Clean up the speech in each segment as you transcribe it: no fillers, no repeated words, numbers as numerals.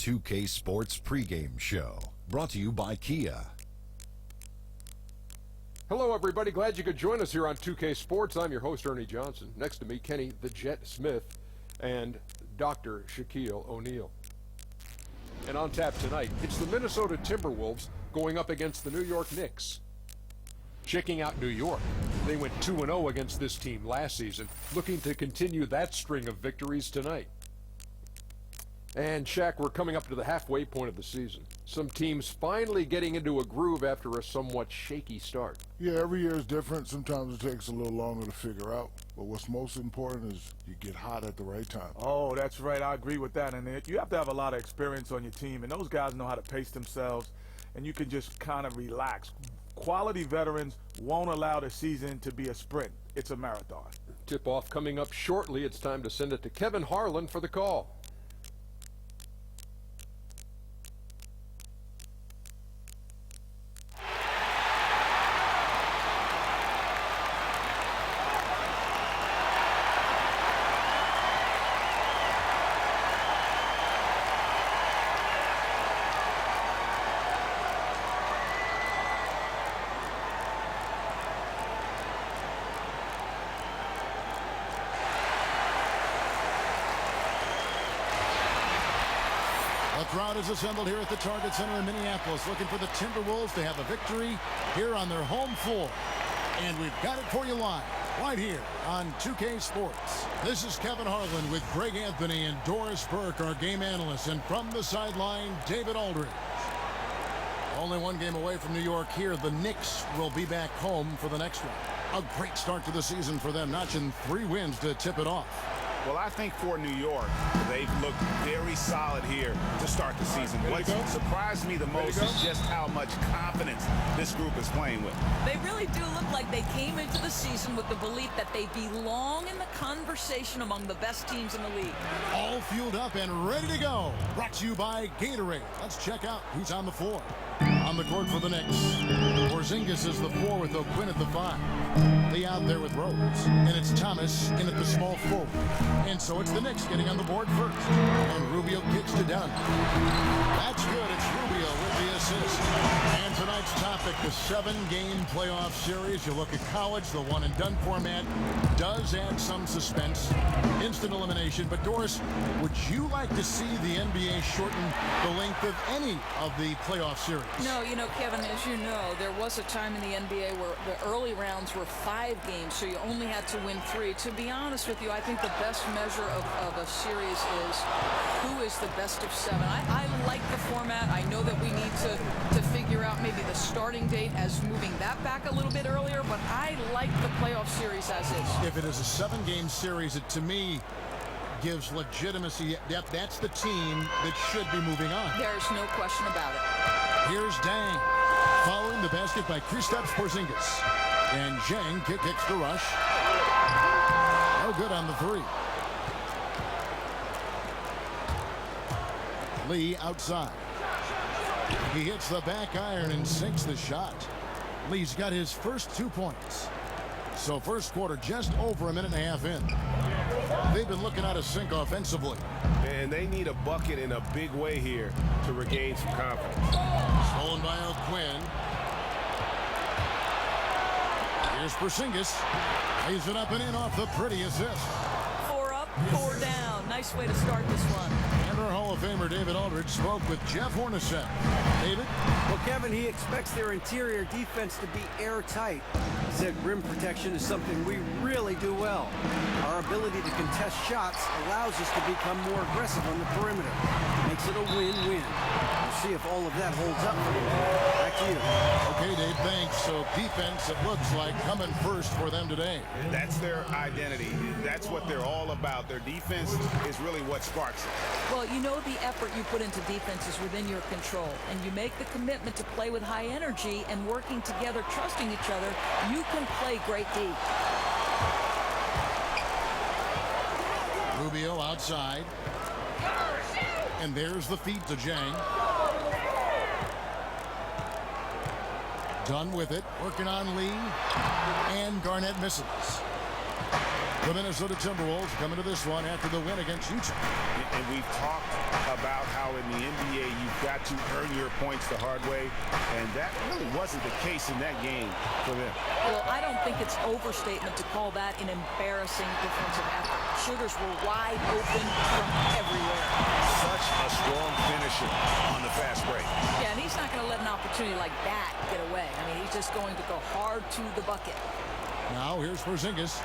2K Sports pregame show, brought to you by Kia. Hello, everybody. Glad you could join us here on 2K Sports. I'm your host, Ernie Johnson. Next to me, Kenny the Jet Smith and Dr. Shaquille O'Neal. And on tap tonight, it's the Minnesota Timberwolves going up against the New York Knicks. Checking out New York, they went 2-0 against this team last season, looking to continue that string of victories tonight. And Shaq, we're coming up to the halfway point of the season. Some teams finally getting into a groove after a somewhat shaky start. Yeah, every year is different. Sometimes it takes a little longer to figure out. But what's most important is you get hot at the right time. Oh, that's right. I agree with that. And you have to have a lot of experience on your team. And those guys know how to pace themselves. And you can just kind of relax. Quality veterans won't allow the season to be a sprint. It's a marathon. Tip-off coming up shortly. It's time to send it to Kevin Harlan for the call. The crowd is assembled here at the Target Center in Minneapolis, looking for the Timberwolves to have a victory here on their home floor. And we've got it for you live, right here on 2K Sports. This is Kevin Harlan with Greg Anthony and Doris Burke, our game analysts. And from the sideline, David Aldridge. Only one game away from New York here. The Knicks will be back home for the next one. A great start to the season for them, notching 3 wins to tip it off. Well, I think for New York, they've looked very solid here to start the season. What surprised me the most is just how much confidence this group is playing with. They really do look like they came into the season with the belief that they belong in the conversation among the best teams in the league. All fueled up and ready to go. Brought to you by Gatorade. Let's check out who's on the floor. On the court for the Knicks, Porzingis is the 4 with O'Quinn at the 5. Lee out there with Rose. And it's Thomas in at the small forward. And so it's the Knicks getting on the board first. And Rubio kicks to Dunn. That's good. It's Rubio with the assist. And tonight's topic, the 7-game playoff series. You look at college, the one-and-done format does add some suspense. Instant elimination. But Doris, would you like to see the NBA shorten the length of any of the playoff series? No, you know, Kevin, as you know, there was a time in the NBA where the early rounds were 5 games, so you only had to win 3. To be honest with you, I think the best measure of a series is who is the best of 7. I like the format. I know that we need to figure out maybe the starting date as moving that back a little bit earlier, but I like the playoff series as is. If it is a 7-game series, it to me gives legitimacy. That's the team that should be moving on. There's no question about it. Here's Dang. Following the basket by Kristaps Porzingis. And Zhang kicks to Rush. No good on the 3. Lee outside. He hits the back iron and sinks the shot. Lee's got his first 2 points. So first quarter just over a minute and a half in. They've been looking out of sync offensively. And they need a bucket in a big way here to regain some confidence. Stolen by O'Quinn. Here's Porzingis. Lays it up and in off the pretty assist. 4 up, 4 down. Nice way to start this one. And our Hall of Famer David Aldridge spoke with Jeff Hornacek. David? Well, Kevin, he expects their interior defense to be airtight. He said rim protection is something we really do well. Our ability to contest shots allows us to become more aggressive on the perimeter. Makes it a win-win. We'll see if all of that holds up for you. Back to you. Okay, Dave, thanks. So defense, it looks like, coming first for them today. That's their identity. That's what they're all about. Their defense is really what sparks it. Well, you know the effort you put into defense is within your control, and you make the commitment to play with high energy and working together, trusting each other, you can play great D. Rubio outside. And there's the feed to Zhang. Done with it. Working on Lee. And Garnett misses. The Minnesota Timberwolves come into this one after the win against Utah. And we've talked about how in the NBA you've got to earn your points the hard way, and that really wasn't the case in that game for them. Well, I don't think it's overstatement to call that an embarrassing defensive effort. Shooters were wide open from everywhere. Such a strong finisher on the fast break. Yeah, and he's not going to let an opportunity like that get away. I mean, he's just going to go hard to the bucket. Now here's Porzingis.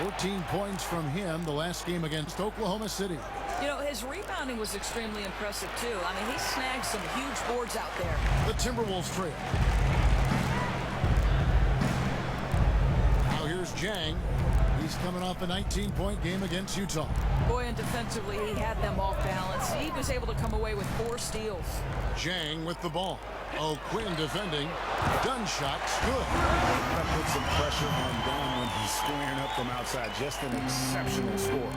14 points from him the last game against Oklahoma City. You know, his rebounding was extremely impressive, too. I mean, he snagged some huge boards out there. The Timberwolves trail. Now here's Jang. He's coming off a 19-point game against Utah. Boy, and defensively, he had them off balance. He was able to come away with 4 steals. Jang with the ball. O'Quinn defending. Dunn shot's good. That put some pressure on Dunn when he's squaring up from outside. Just an exceptional score.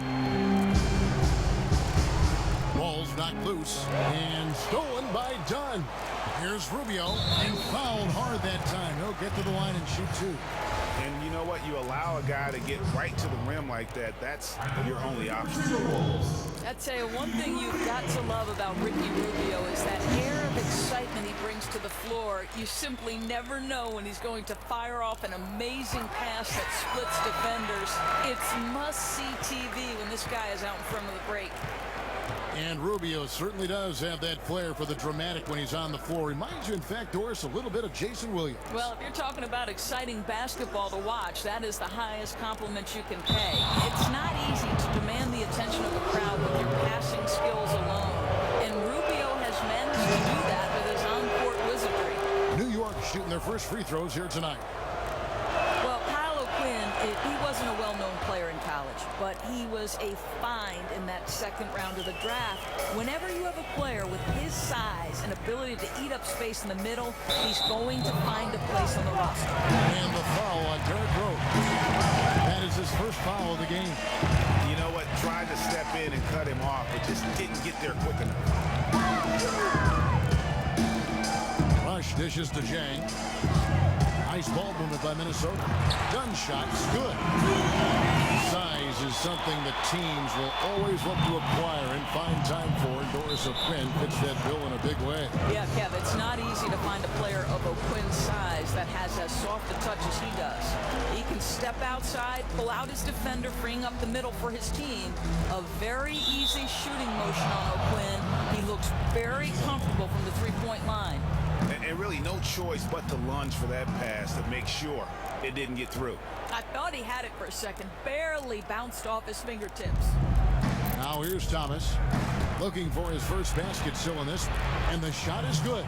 Ball's knocked loose and stolen by Dunn. Here's Rubio and fouled hard that time. He'll get to the line and shoot 2. And you know what? You allow a guy to get right to the rim like that, that's your only option. I'd say one thing you've got to love about Ricky Rubio is that air of excitement he brings to the floor. You simply never know when he's going to fire off an amazing pass that splits defenders. It's must-see TV when this guy is out in front of the break. And Rubio certainly does have that flair for the dramatic when he's on the floor. Reminds you, in fact, Doris, a little bit of Jason Williams. Well, if you're talking about exciting basketball to watch, that is the highest compliment you can pay. It's not easy to demand the attention of the crowd with your passing skills alone. And Rubio has managed to do that with his on-court wizardry. New York shooting their first free throws here tonight. Well, Kyle O'Quinn, he wasn't a well-known player in college, but he was a find in that second round of the draft. Whenever you have a player with his size and ability to eat up space in the middle, he's going to find a place on the roster. And the foul on Derrick Rose. That is his first foul of the game. You know what? Tried to step in and cut him off, but just didn't get there quick enough. Rush dishes to Jang. Nice ball movement by Minnesota. Dunn shot's good. Size is something that teams will always look to acquire and find time for. Doris O'Quinn fits that bill in a big way. Yeah, Kev, it's not easy to find a player of O'Quinn's size that has as soft a touch as he does. He can step outside, pull out his defender, freeing up the middle for his team. A very easy shooting motion on O'Quinn. He looks very comfortable from the three-point line. And really no choice but to lunge for that pass to make sure it didn't get through. I thought he had it for a second. Barely bounced off his fingertips. Now here's Thomas. Looking for his first basket still in this. And the shot is good.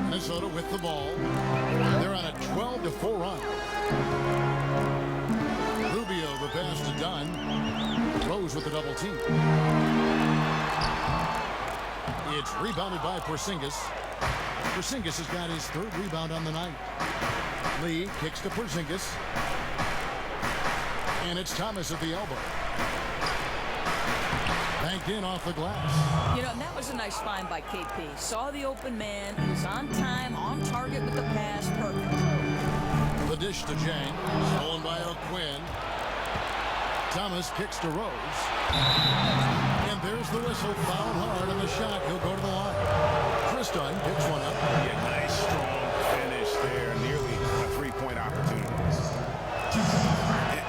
Minnesota with the ball. They're on a 12-4 run. Rubio the pass to Dunn. Rose with the double team. It's rebounded by Porzingis. Porzingis has got his 3rd rebound on the night. Lee kicks to Porzingis. And it's Thomas at the elbow. Banked in off the glass. You know, that was a nice find by KP. Saw the open man. He was on time, on target with the pass. Perfect. The dish to Jang. Stolen by O'Quinn. Thomas kicks to Rose. And there's the whistle. Foul hard on the shot. He'll go to the line. Tristan picks one up. Yeah, nice, strong finish there. Nearly a 3-point opportunity.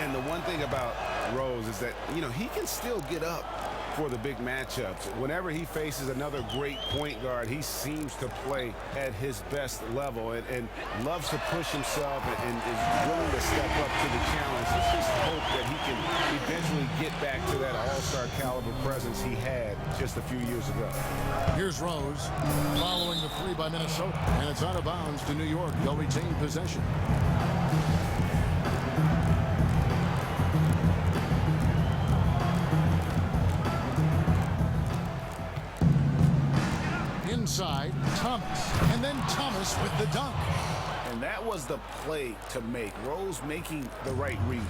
And the one thing about Rose is that, you know, he can still get up for the big matchups. Whenever he faces another great point guard, he seems to play at his best level and loves to push himself and is willing to step up to the challenge. Let's just hope that he can eventually get back to that all-star caliber presence he had just a few years ago. Here's Rose following the 3 by Minnesota. And it's out of bounds to New York. They'll retain possession. Inside, Thomas, and then Thomas with the dunk. And that was the play to make. Rose making the right read.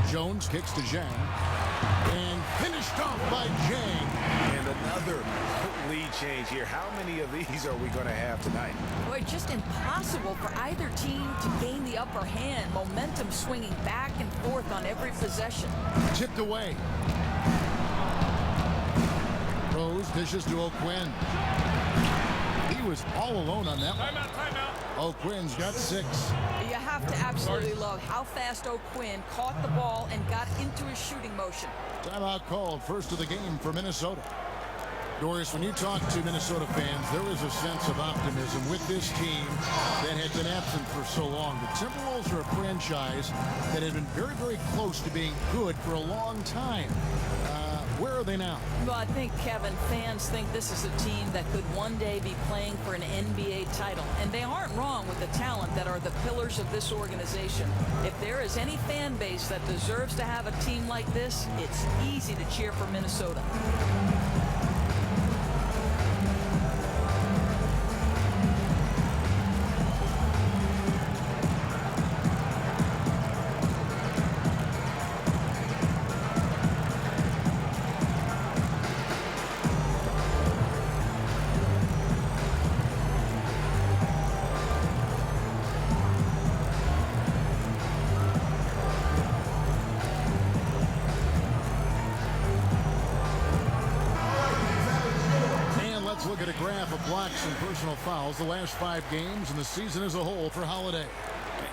Jones kicks to Jang. And finished off by Jang. And another another lead change here. How many of these are we going to have tonight? Boy, just impossible for either team to gain the upper hand. Momentum swinging back and forth on every possession. Tipped away. Rose dishes to O'Quinn. He was all alone on that one. Timeout. O'Quinn's got 6. You have to absolutely love how fast O'Quinn caught the ball and got into his shooting motion. Timeout called, first of the game for Minnesota. Doris, when you talk to Minnesota fans, there is a sense of optimism with this team that had been absent for so long. The Timberwolves are a franchise that had been very, very close to being good for a long time. Where are they now? Well, I think, Kevin, fans think this is a team that could one day be playing for an NBA title. And they aren't wrong with the talent that are the pillars of this organization. If there is any fan base that deserves to have a team like this, it's easy to cheer for Minnesota. Look at a graph of blocks and personal fouls the last 5 games and the season as a whole for Holiday.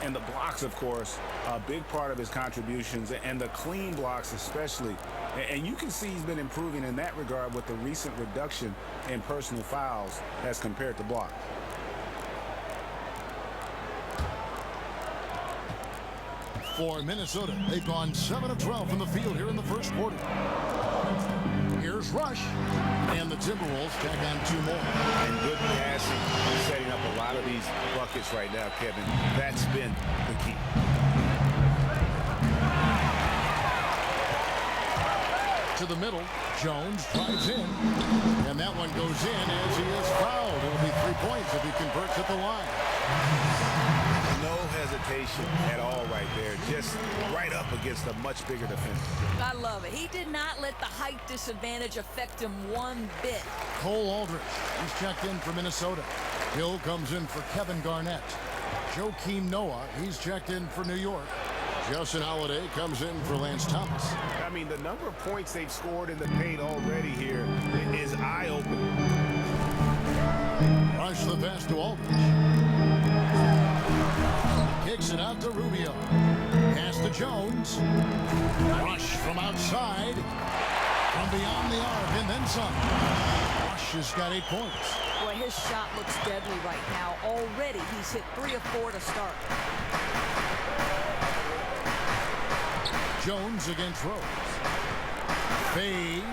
And the blocks, of course, a big part of his contributions, and the clean blocks especially. And you can see he's been improving in that regard with the recent reduction in personal fouls as compared to blocks. For Minnesota, they've gone 7 of 12 from the field here in the first quarter. Here's Rush, and the Timberwolves tack on 2 more. And good passing, setting up a lot of these buckets right now, Kevin. That's been the key. To the middle, Jones drives in, and that one goes in as he is fouled. It'll be 3 points if he converts at the line. No hesitation at all right there. Just right up against a much bigger defender. I love it. He did not let the height disadvantage affect him one bit. Cole Aldrich, he's checked in for Minnesota. Hill comes in for Kevin Garnett. Joakim Noah, he's checked in for New York. Justin Holiday comes in for Lance Thomas. I mean, the number of points they've scored in the paint already here is eye-opening. Rush the pass to Aldrich. Kicks it out to Rubio. Pass to Jones. Rush from outside. From beyond the arc and then some. Rush has got 8 points. Boy, his shot looks deadly right now. Already he's hit 3 of 4 to start. Jones against Rose. Fades.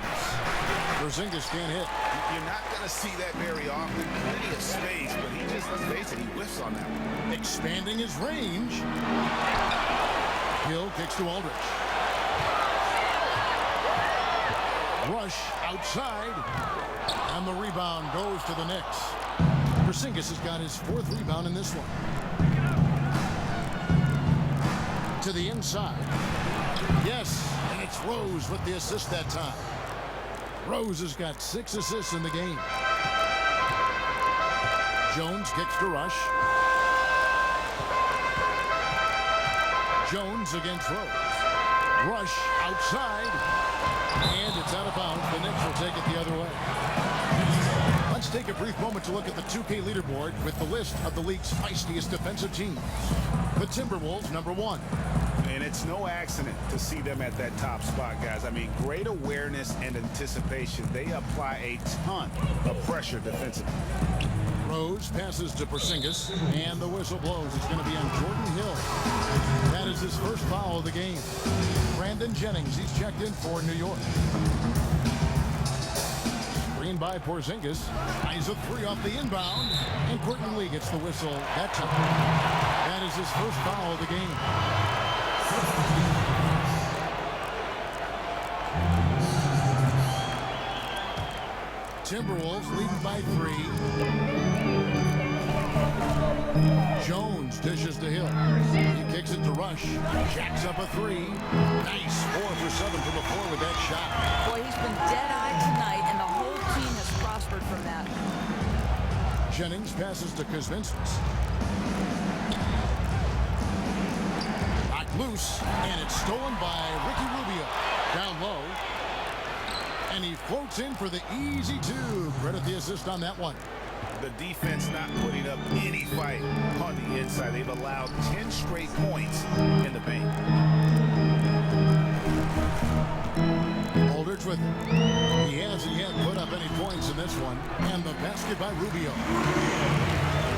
Porzingis can't hit. You're not going to see that very often. Plenty of space, but he just, let's face it, he whiffs on that one. Expanding his range. Hill kicks to Aldrich. Rush outside. And the rebound goes to the Knicks. Porzingis has got his 4th rebound in this one. To the inside. Yes, and it's Rose with the assist that time. Rose has got 6 assists in the game. Jones kicks to Rush. Jones against Rose. Rush outside. And it's out of bounds. The Knicks will take it the other way. Let's take a brief moment to look at the 2K leaderboard with the list of the league's feistiest defensive teams. The Timberwolves, number 1. And it's no accident to see them at that top spot, guys. I mean, great awareness and anticipation. They apply a ton of pressure defensively. Rose passes to Porzingis, and the whistle blows. It's going to be on Jordan Hill. That is his first foul of the game. Brandon Jennings, he's checked in for New York. Screen by Porzingis. Eyes a 3 off the inbound, and Courtney Lee gets the whistle that time. That is his first foul of the game. Timberwolves leading by 3. Jones dishes to Hill. He kicks it to Rush. Jacks up a 3. Nice 4 for 7 from the floor with that shot. Boy, he's been dead-eyed tonight, and the whole team Jennings passes to Kuzminskis. Knocked loose, and it's stolen by Ricky Rubio. Down low. And he floats in for the easy two. Credit the assist on that one. The defense not putting up any fight on the inside. They've allowed 10 straight points in the paint. Aldridge with it. He hasn't yet put up any points in this one. And the basket by Rubio.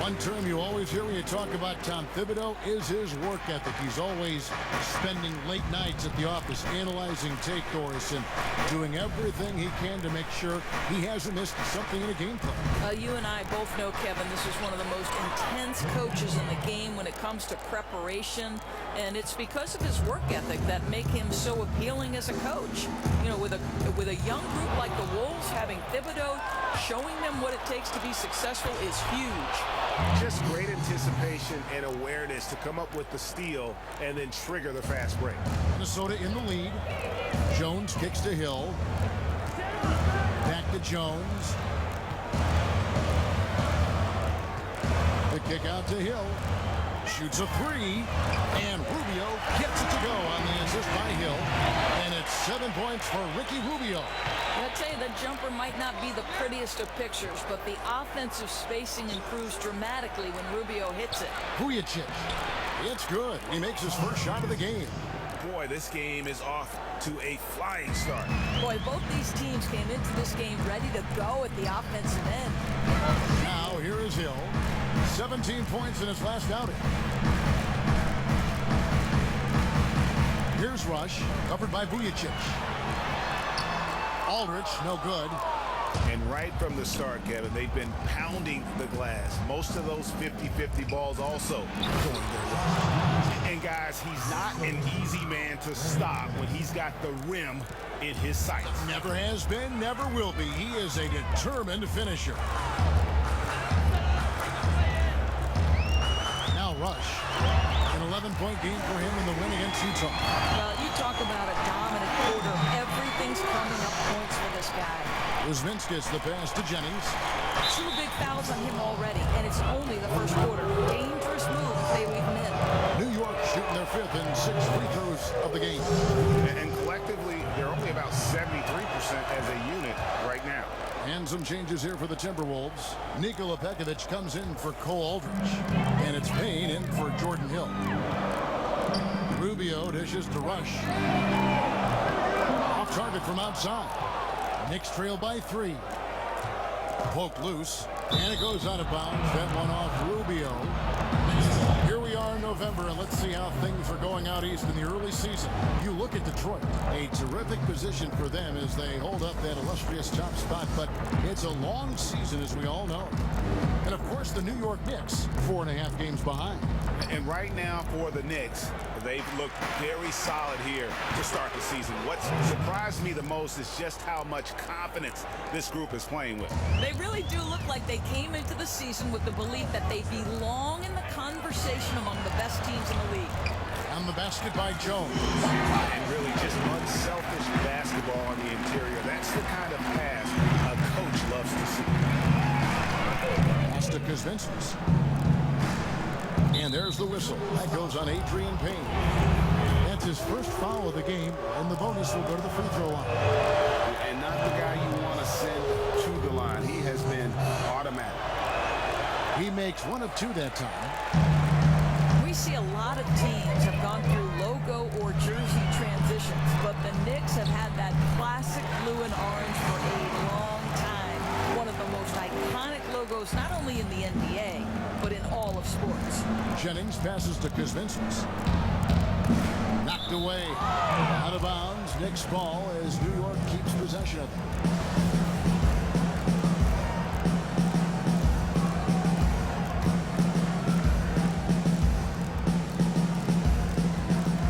One term you always hear when you talk about Tom Thibodeau is his work ethic. He's always spending late nights at the office analyzing tape course and doing everything he can to make sure he hasn't missed something in a game plan. You and I both know, Kevin, this is one of the most intense coaches in the game when it comes to preparation, and it's because of his work ethic that make him so appealing as a coach. You know, with a young group like the Wolves, having Thibodeau showing them what it takes to be successful is huge. Just great anticipation and awareness to come up with the steal and then trigger the fast break. Minnesota in the lead. Jones kicks to Hill. Back to Jones. The kick out to Hill. Shoots a three. And Rubio gets it to go on the assist by Hill. And it's 7 points for Ricky Rubio. I tell you, that jumper might not be the prettiest of pictures, but the offensive spacing improves dramatically when Rubio hits it. Vujacic. It's good. He makes his first shot of the game. Boy, this game is off to a flying start. Boy, both these teams came into this game ready to go at the offensive end. Now, here is Hill. 17 points in his last outing. Here's Rush, covered by Vujacic. Aldridge, no good. And right from the start, Kevin, they've been pounding the glass. Most of those 50-50 balls also going their way. And guys, he's not an easy man to stop when he's got the rim in his sights. Never has been, never will be. He is a determined finisher. Now Rush. An 11-point game for him in the win against Utah. Well, you talk about a dominant quarter. Everything's coming up points for this guy. Kuzminskis the pass to Jennings. 2 big fouls on him already, and it's only the first quarter. Dangerous move if they leave him in. New York shooting their 5th and 6th free throws of the game. And collectively, they're only about 73% as a unit right now. And some changes here for the Timberwolves. Nikola Pekovic comes in for Cole Aldridge. And it's Payne in for Jordan Hill. Rubio dishes to Rush. Off target from outside. Knicks trail by 3. Poked loose. And it goes out of bounds. That one off Rubio. Here we are in November, and let's see how things are going out east in the early season. You look at Detroit, a terrific position for them as they hold up that illustrious top spot, but it's a long season, as we all know. And, of course, the New York Knicks, 4.5 games behind. And right now for the Knicks, they've looked very solid here to start the season. What surprised me the most is just how much confidence this group is playing with. They really do look like they came into the season with the belief that they belong in the conversation among the best teams in the league. On the basket by Jones. And really just unselfish basketball on the interior. That's the kind of pass a coach loves to see. Pass to Kuzminskis. And there's the whistle. That goes on Adrian Payne. That's his first foul of the game, and the bonus will go to the free throw line. And not the guy you want to send to the line. He has been automatic. He makes 1 of 2 that time. We see a lot of teams have gone through logo or jersey transitions, but the Knicks have had that classic blue and orange for a long time. One of the most iconic logos, not only in the NBA, but in all of sports. Jennings passes to Kuzminskis. Knocked away. Out of bounds. Knicks ball as New York keeps possession of it.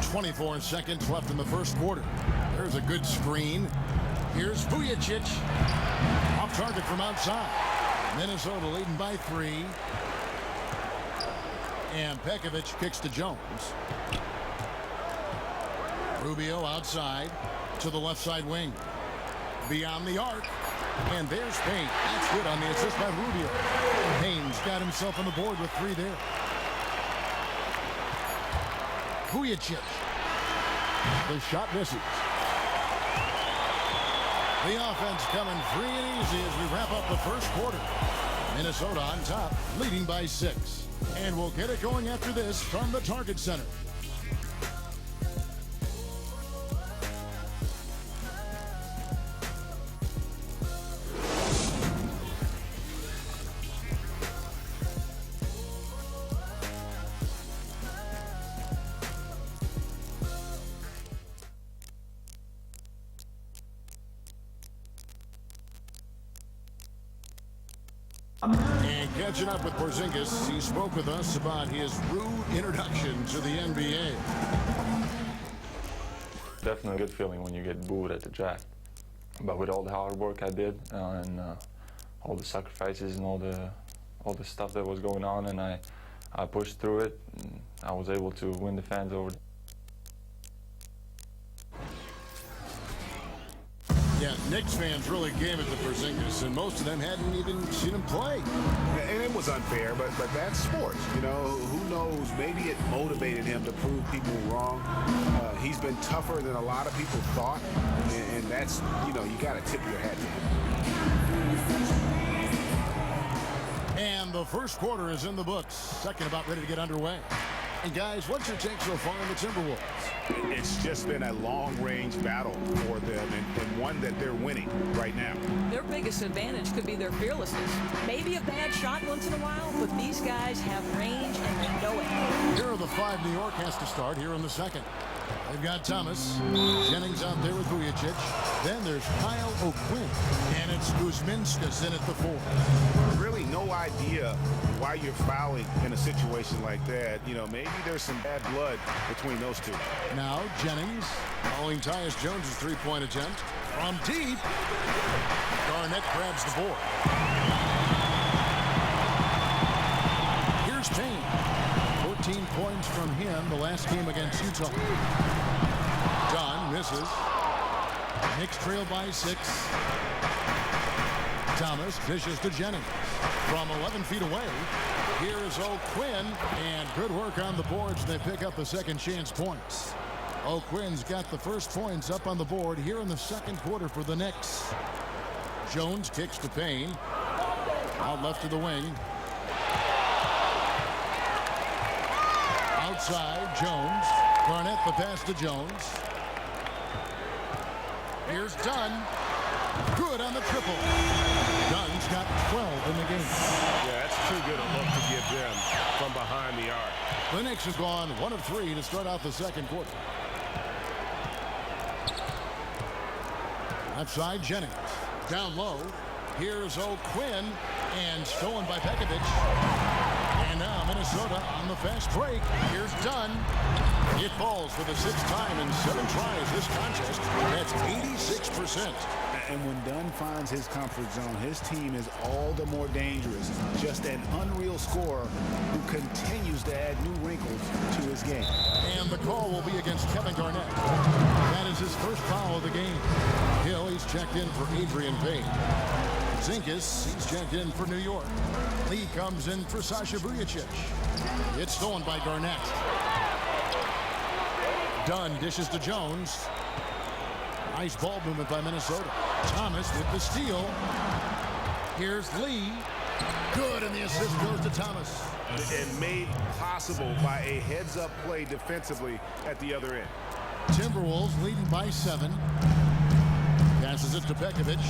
.24 seconds left in the first quarter. There's a good screen. Here's Vujacic. Off target from outside. Minnesota leading by 3. And Pekovic kicks to Jones. Rubio outside to the left side wing. Beyond the arc. And there's Payne. That's good on the assist by Rubio. Payne's got himself on the board with 3 there. Vujacic. The shot misses. The offense coming free and easy as we wrap up the first quarter. Minnesota on top, leading by 6. And we'll get it going after this from the Target Center. And catching up with Porzingis, he spoke with us about his rude introduction to the NBA. Definitely a good feeling when you get booed at the draft. But with all the hard work I did and all the sacrifices and all the stuff that was going on, and I pushed through it, and I was able to win the fans over. Yeah, Knicks fans really gave it to Porzingis, and most of them hadn't even seen him play. And it was unfair, but that's sports. You know, who knows? Maybe it motivated him to prove people wrong. He's been tougher than a lot of people thought, and that's, you know, you got to tip your hat to him. And the first quarter is in the books. Second about ready to get underway. And guys, what's your take so far on the Timberwolves? It's just been a long-range battle for them, and one that they're winning right now. Their biggest advantage could be their fearlessness. Maybe a bad shot once in a while, but these guys have range and they know it. Here are the 5 New York has to start here in the second. They've got Thomas, Jennings out there with Vujacic. Then there's Kyle O'Quinn, and it's Kuzminskas in at the 4. Really no idea why you're fouling in a situation like that. You know, maybe there's some bad blood between those two. Now Jennings following Tyus Jones' 3-point attempt. From deep, Garnett grabs the board. Here's Payne. 14 points from him the last game against Utah. Dunn misses. Knicks trail by 6. Thomas dishes to Jennings. From 11 feet away, here's O'Quinn, and good work on the boards. They pick up the second chance points. O'Quinn's got the first points up on the board here in the second quarter for the Knicks. Jones kicks to Payne. Out left to the wing. Outside, Jones. Garnett the pass to Jones. Here's Dunn. Good on the triple. Dunn's got 12 in the game. Yeah, that's too good a look to give them from behind the arc. The Knicks have gone 1 of 3 to start out the second quarter. Outside, Jennings. Down low. Here's O'Quinn. And stolen by Pekovic. And now Minnesota on the fast break. Here's Dunn. It falls for the 6th time in 7 tries this contest. That's 86%. And when Dunn finds his comfort zone, his team is all the more dangerous. Just an unreal scorer who continues to add new wrinkles to his game. And the call will be against Kevin Garnett. That is his first foul of the game. Hill, he's checked in for Adrian Payne. Zinkas, he's checked in for New York. Lee comes in for Sasha Vujacic. It's stolen by Garnett. Dunn dishes to Jones. Nice ball movement by Minnesota. Thomas with the steal. Here's Lee. Good, and the assist goes to Thomas. And made possible by a heads-up play defensively at the other end. Timberwolves leading by 7. Passes it to Pekovic.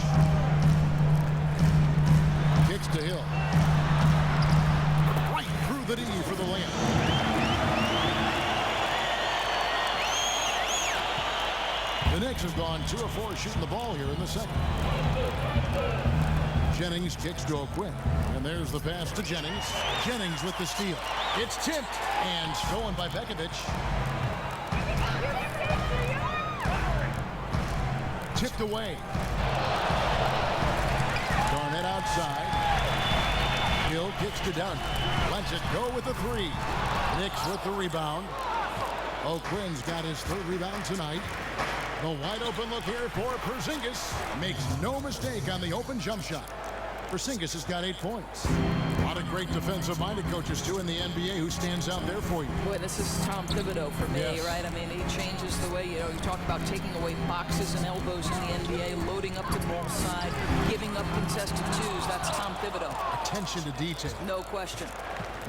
Kicks to Hill. Right through the D for the layup. The Knicks have gone 2 of 4 shooting the ball here in the second. Jennings kicks to O'Quinn. And there's the pass to Jennings. Jennings with the steal. It's tipped and stolen by Pekovic. Tipped away. Garnett outside. Hill kicks to Dunn. Lets it go with the 3. Knicks with the rebound. O'Quinn's got his 3rd rebound tonight. The wide open look here for Porzingis. Makes no mistake on the open jump shot. Porzingis has got 8 points. A lot of great defensive-minded coaches, too, in the NBA. Who stands out there for you? Boy, this is Tom Thibodeau for me, Yes. right? I mean, he changes the way, you talk about taking away boxes and elbows in the NBA, loading up to ball side, giving up contested twos. That's Tom Thibodeau. Attention to detail. No question.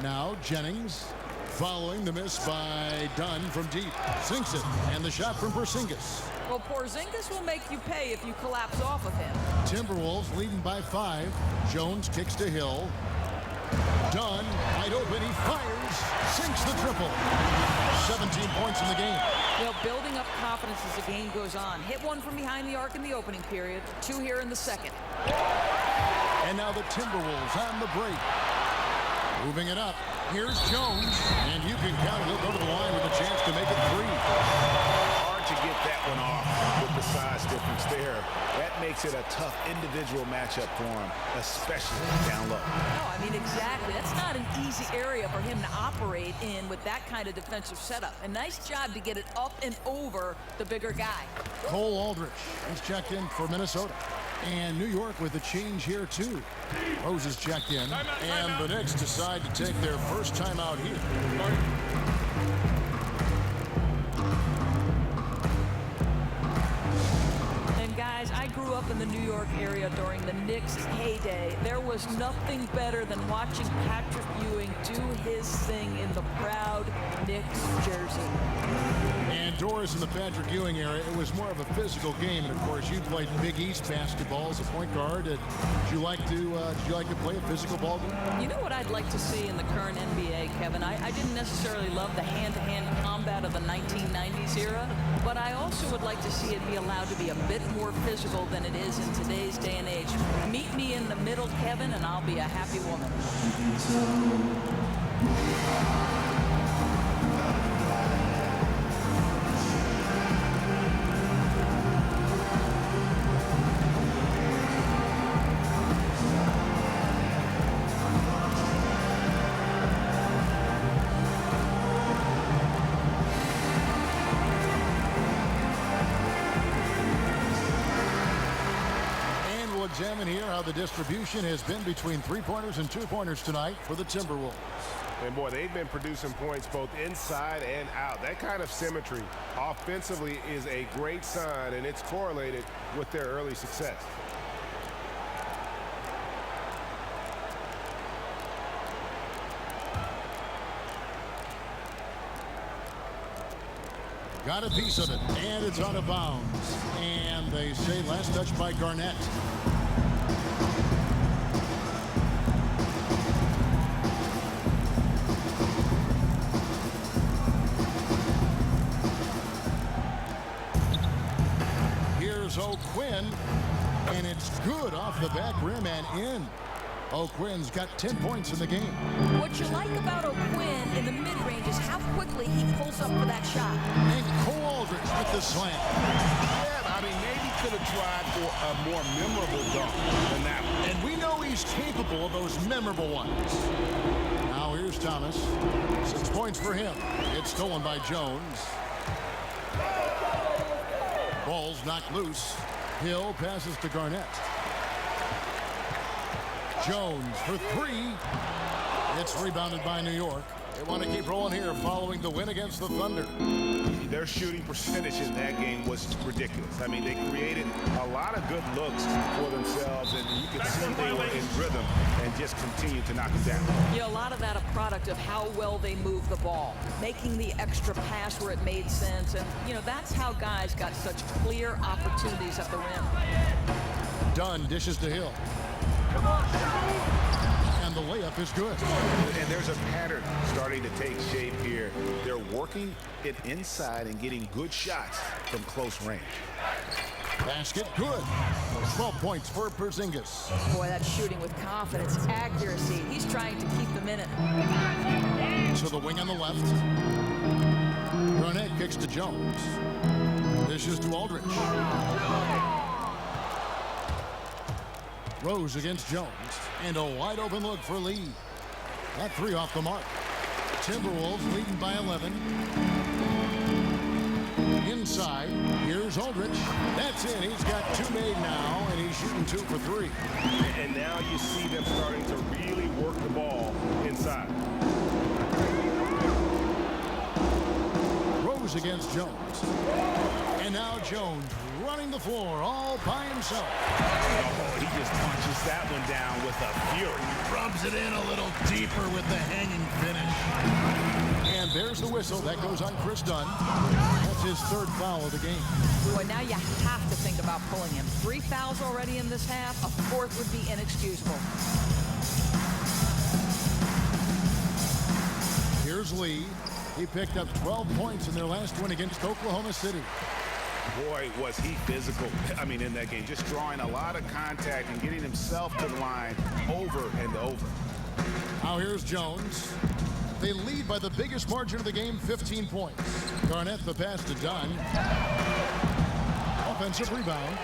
Now Jennings, following the miss by Dunn from deep. Sinks it, and the shot from Porzingis. Well, Porzingis will make you pay if you collapse off of him. Timberwolves leading by 5. Jones kicks to Hill. Dunn, wide open, he fires, sinks the triple. 17 points in the game. Building up confidence as the game goes on. Hit one from behind the arc in the opening period, 2 here in the second. And now the Timberwolves on the break. Moving it up. Here's Jones, and you can count. He'll go to the line with a chance to make it 3. Hard to get that one off with the size difference there. That makes it a tough individual matchup for him, especially down low. No, I mean, exactly. That's not an easy area for him to operate in with that kind of defensive setup. A nice job to get it up and over the bigger guy. Cole Aldrich is checked in for Minnesota. And New York with a change here, too. Rose is checked in. And the Knicks decide to take their first time out here. And guys, I grew up in the New York area during the Knicks' heyday. There was nothing better than watching Patrick Ewing do his thing in the proud Knicks jersey. And Doris, in the Patrick Ewing era, it was more of a physical game. And of course, you played Big East basketball as a point guard. Did you like to play a physical ball game? You know what I'd like to see in the current NBA, Kevin? I didn't necessarily love the hand-to-hand combat of the 1990s era, but I also would like to see it be allowed to be a bit more physical than it is in today's day and age. Meet me in the middle, Kevin, and I'll be a happy woman. Examine here how the distribution has been between 3-pointers and 2-pointers tonight for the Timberwolves. And boy, they've been producing points both inside and out. That kind of symmetry offensively is a great sign, and it's correlated with their early success. Got a piece of it, and it's out of bounds. And they say last touch by Garnett. Here's O'Quinn, and it's good off the back rim and in. O'Quinn's got 10 points in the game. What you like about O'Quinn in the mid-range is how quickly he pulls up for that shot. And Cole Aldrich with the slam. Yeah, I mean, maybe could have tried for a more memorable dunk than that one. And we know he's capable of those memorable ones. Now here's Thomas. 6 points for him. It's stolen by Jones. Ball's knocked loose. Hill passes to Garnett. Jones for 3. It's rebounded by New York. They want to keep rolling here following the win against the Thunder. Their shooting percentage in that game was ridiculous. I mean, they created a lot of good looks for themselves, and you could see they were in rhythm and just continued to knock it down. You know, a lot of that a product of how well they move the ball, making the extra pass where it made sense, and, that's how guys got such clear opportunities at the rim. Dunn dishes to Hill. And the layup is good. And there's a pattern starting to take shape here. They're working it inside and getting good shots from close range. Basket good. 12 points for Porzingis. Boy, that's shooting with confidence, accuracy. He's trying to keep them in it. To the wing on the left. Garnett kicks to Jones. Dishes to Aldrich. Rose against Jones, and a wide open look for Lee. That 3 off the mark. Timberwolves leading by 11. inside. Here's Aldridge. That's in. He's got 2 made now, and he's shooting 2 for 3. And now you see them starting to really work the ball inside. Rose against Jones. And now Jones running the floor all by himself. Oh, he just punches that one down with a fury. Rubs it in a little deeper with the hanging finish. And there's the whistle. That goes on Chris Dunn. That's his 3rd foul of the game. Boy, now you have to think about pulling him. 3 fouls already in this half. A 4th would be inexcusable. Here's Lee. He picked up 12 points in their last win against Oklahoma City. Boy, was he physical, in that game. Just drawing a lot of contact and getting himself to the line over and over. Now here's Jones. They lead by the biggest margin of the game, 15 points. Garnett the pass to Dunn. Offensive rebound.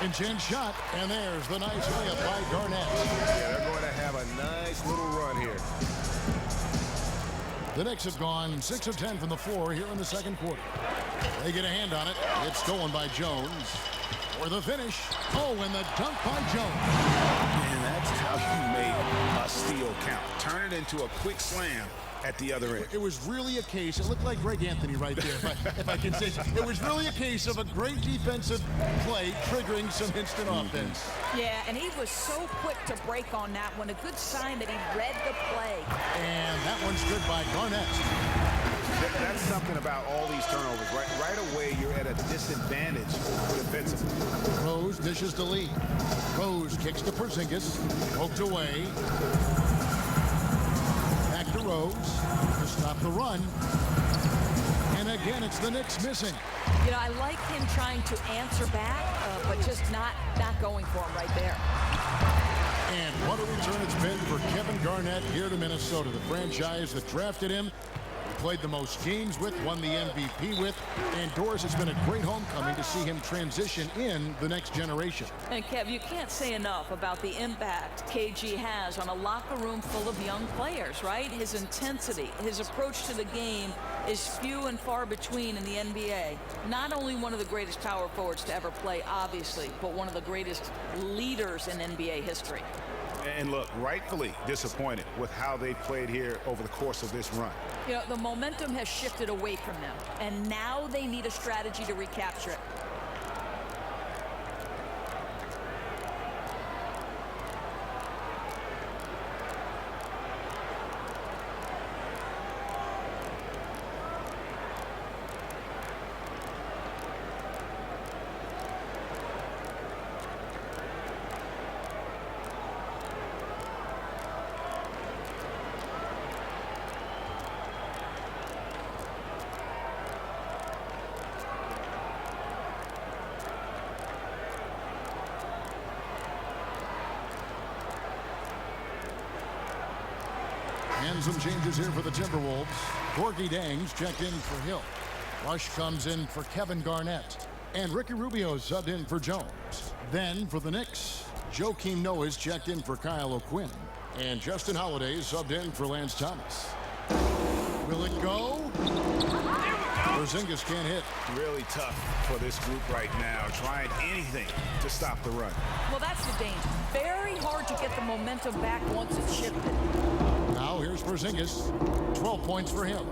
Inchance shot, and there's the nice layup by Garnett. Yeah, they're going to have a nice little run here. The Knicks have gone 6 of 10 from the floor here in the second quarter. They get a hand on it. It's stolen by Jones. For the finish. Oh, and the dunk by Jones. And that's how you make a steal count. Turn it into a quick slam at the other end. It was really a case, it looked like Greg Anthony right there, if I can say so. It was really a case of a great defensive play triggering some instant offense. Yeah, and he was so quick to break on that one. A good sign that he read the play. And that one's good by Garnett. That's something about all these turnovers. Right away, you're at a disadvantage defensively. Rose dishes to Lee. Rose kicks to Porzingis. Poked away. Back to Rose to stop the run. And again, it's the Knicks missing. You know, I like him trying to answer back, but just not going for him right there. And what a return it's been for Kevin Garnett here to Minnesota. The franchise that drafted him, played the most games with, won the MVP with, and Doris, it's been a great homecoming to see him transition in the next generation. And Kev, you can't say enough about the impact KG has on a locker room full of young players, right? His intensity, his approach to the game is few and far between in the NBA. Not only one of the greatest power forwards to ever play, obviously, but one of the greatest leaders in NBA history. And look, rightfully disappointed with how they played here over the course of this run. You know, the momentum has shifted away from them, and now they need a strategy to recapture it. And some changes here for the Timberwolves. Gorgie Dangs checked in for Hill. Rush comes in for Kevin Garnett. And Ricky Rubio subbed in for Jones. Then for the Knicks, Joakim Noah's checked in for Kyle O'Quinn. And Justin Holiday subbed in for Lance Thomas. Will it go? Porzingis can't hit. Really tough for this group right now, trying anything to stop the run. Well, that's the danger. Very hard to get the momentum back once it's shifted. Now here's Porzingis. 12 points for him.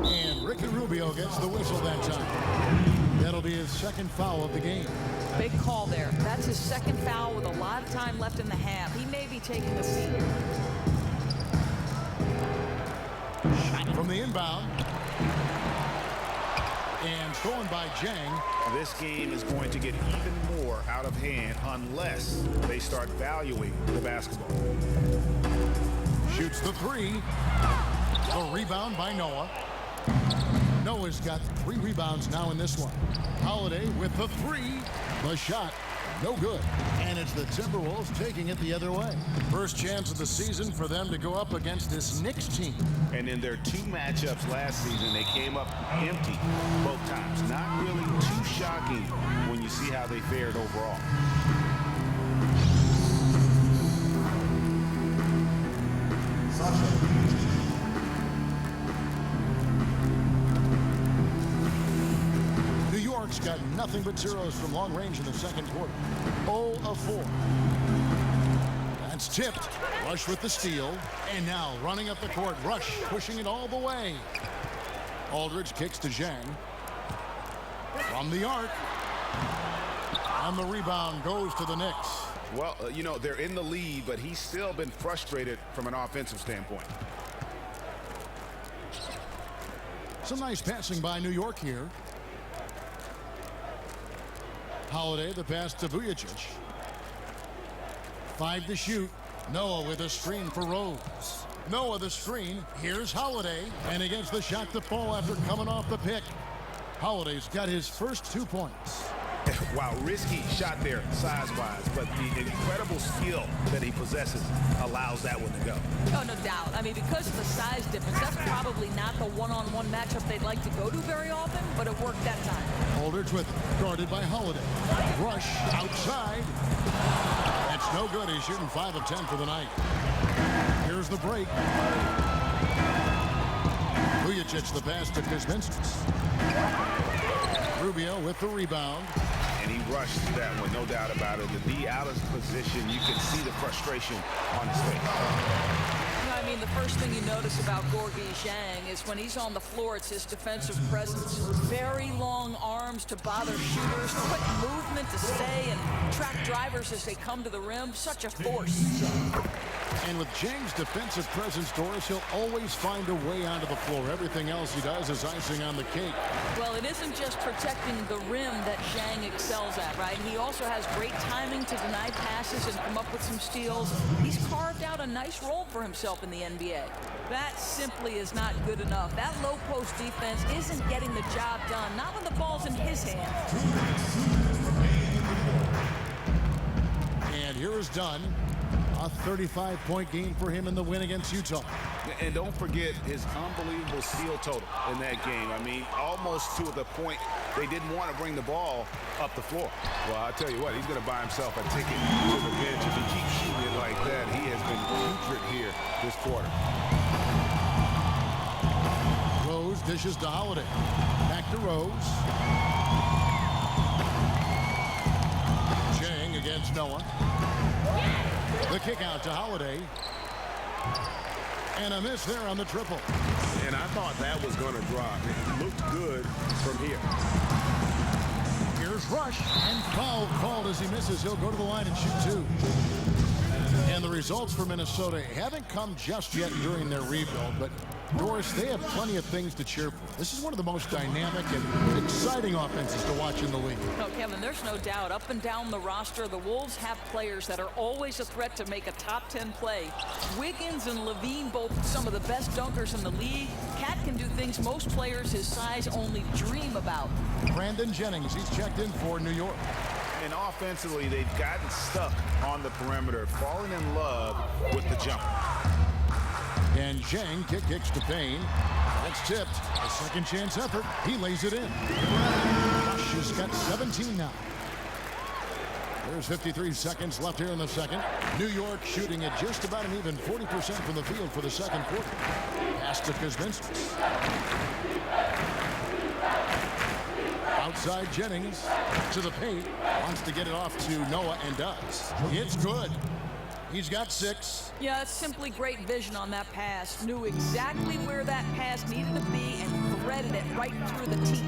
And Ricky Rubio gets the whistle that time. That'll be his second foul of the game. Big call there. That's his second foul with a lot of time left in the half. He may be taking a seat. From the inbound. And stolen by Jang. This game is going to get even more out of hand unless they start valuing the basketball. Shoots the three. The rebound by Noah. Noah's got 3 rebounds now in this one. Holiday with the 3. The shot, no good. And it's the Timberwolves taking it the other way. First chance of the season for them to go up against this Knicks team. And in their 2 matchups last season, they came up empty both times. Not really too shocking when you see how they fared overall. Knicks got nothing but zeros from long range in the second quarter. 0 of 4. That's tipped. Rush with the steal. And now running up the court. Rush pushing it all the way. Aldridge kicks to Zhang. From the arc. And the rebound goes to the Knicks. Well, you know, they're in the lead, but he's still been frustrated from an offensive standpoint. Some nice passing by New York here. Holiday, the pass to Vujacic. 5 to shoot. Noah with a screen for Rose. Noah the screen. Here's Holiday. And against the shot to fall after coming off the pick. Holiday's got his first 2 points. Wow, risky shot there size-wise, but the incredible skill that he possesses allows that one to go. Oh, no doubt. I mean, because of the size difference, that's probably not the one-on-one matchup they'd like to go to very often, but it worked that time. Aldridge with it, guarded by Holiday. Rush outside. That's no good. He's shooting 5 of 10 for the night. Here's the break. Vujacic the pass to Kuzminskis. Rubio with the rebound. And he rushed that one, no doubt about it. To be out of position, you can see the frustration on his face. I mean, the first thing you notice about Gorgui Zhang is when he's on the floor, it's his defensive presence. Very long arms to bother shooters, quick movement to stay and track drivers as they come to the rim. Such a force. And with Zhang's defensive presence, Doris, he'll always find a way onto the floor. Everything else he does is icing on the cake. Well, it isn't just protecting the rim that Zhang excels at, right? He also has great timing to deny passes and come up with some steals. He's carved out a nice role for himself in the NBA. That simply is not good enough. That low post defense isn't getting the job done, not when the ball's in his hand. And here is Dunn. A 35-point game for him in the win against Utah. And don't forget his unbelievable steal total in that game. I mean, almost to the point they didn't want to bring the ball up the floor. Well, I'll tell you what, he's going to buy himself a ticket to the bench. If he keeps shooting it like that, he has been putrid here this quarter. Rose dishes to Holiday. Back to Rose. Zhang against Noah. The kick out to Holiday. And a miss there on the triple. And I thought that was going to drop. It looked good from here. Here's Rush. And foul called as he misses. He'll go to the line and shoot 2. And the results for Minnesota haven't come just yet during their rebuild, but Doris, they have plenty of things to cheer for. This is one of the most dynamic and exciting offenses to watch in the league. No, Kevin, there's no doubt. Up and down the roster, the Wolves have players that are always a threat to make a top 10 play. Wiggins and Levine, both some of the best dunkers in the league. Cat can do things most players his size only dream about. Brandon Jennings, he's checked in for New York. And offensively, they've gotten stuck on the perimeter, falling in love with the jumper. And Zhang kicks to Payne. That's tipped. A second chance effort. He lays it in. Rush has got 17 now. There's 53 seconds left here in the second. New York shooting at just about an even 40% from the field for the second quarter. Pass to Kuzminskis. Outside Jennings to the paint. Wants to get it off to Noah and does. It's good. He's got 6. Yeah, it's simply great vision on that pass. Knew exactly where that pass needed to be and threaded it right through the teeth.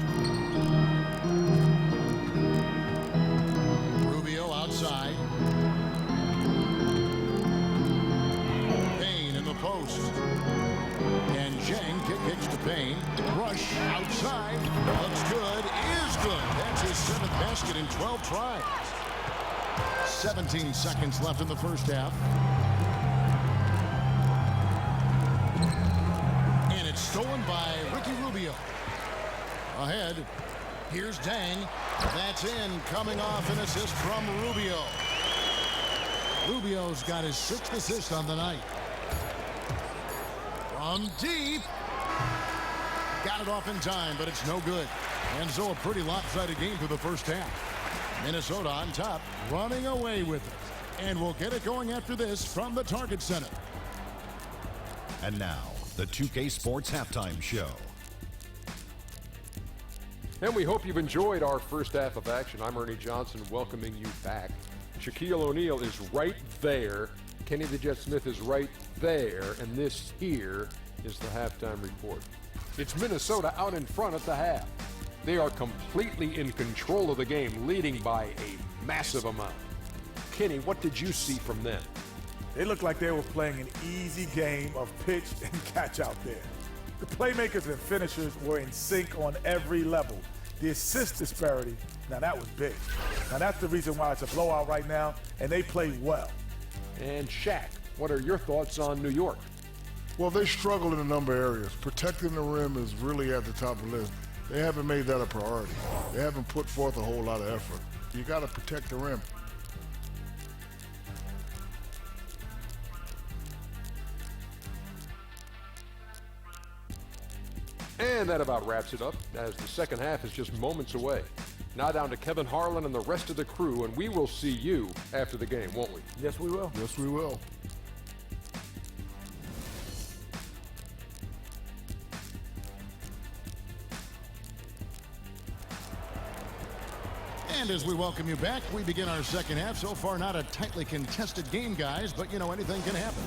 Rubio outside. Payne in the post. And Zhang kicks to Payne. Rush outside. Looks good. Is good. That's his 7th basket in 12 tries. 17 seconds left in the first half. And it's stolen by Ricky Rubio. Ahead. Here's Dang. That's in. Coming off an assist from Rubio. Rubio's got his 6th assist on the night. From deep. Got it off in time, but it's no good. And so a pretty lopsided game for the first half. Minnesota on top, running away with it. And we'll get it going after this from the Target Center. And now, the 2K Sports Halftime Show. And we hope you've enjoyed our first half of action. I'm Ernie Johnson, welcoming you back. Shaquille O'Neal is right there. Kenny the Jet Smith is right there. And this here is the halftime report. It's Minnesota out in front at the half. They are completely in control of the game, leading by a massive amount. Kenny, what did you see from them? They looked like they were playing an easy game of pitch and catch out there. The playmakers and finishers were in sync on every level. The assist disparity, now that was big. Now that's the reason why it's a blowout right now, and they played well. And Shaq, what are your thoughts on New York? Well, they struggle in a number of areas. Protecting the rim is really at the top of the list. They haven't made that a priority. They haven't put forth a whole lot of effort. You got to protect the rim. And that about wraps it up, as the second half is just moments away. Now down to Kevin Harlan and the rest of the crew, and we will see you after the game, won't we? Yes, we will. Yes, we will. And as we welcome you back, we begin our second half. So far, not a tightly contested game, guys, but you know, anything can happen.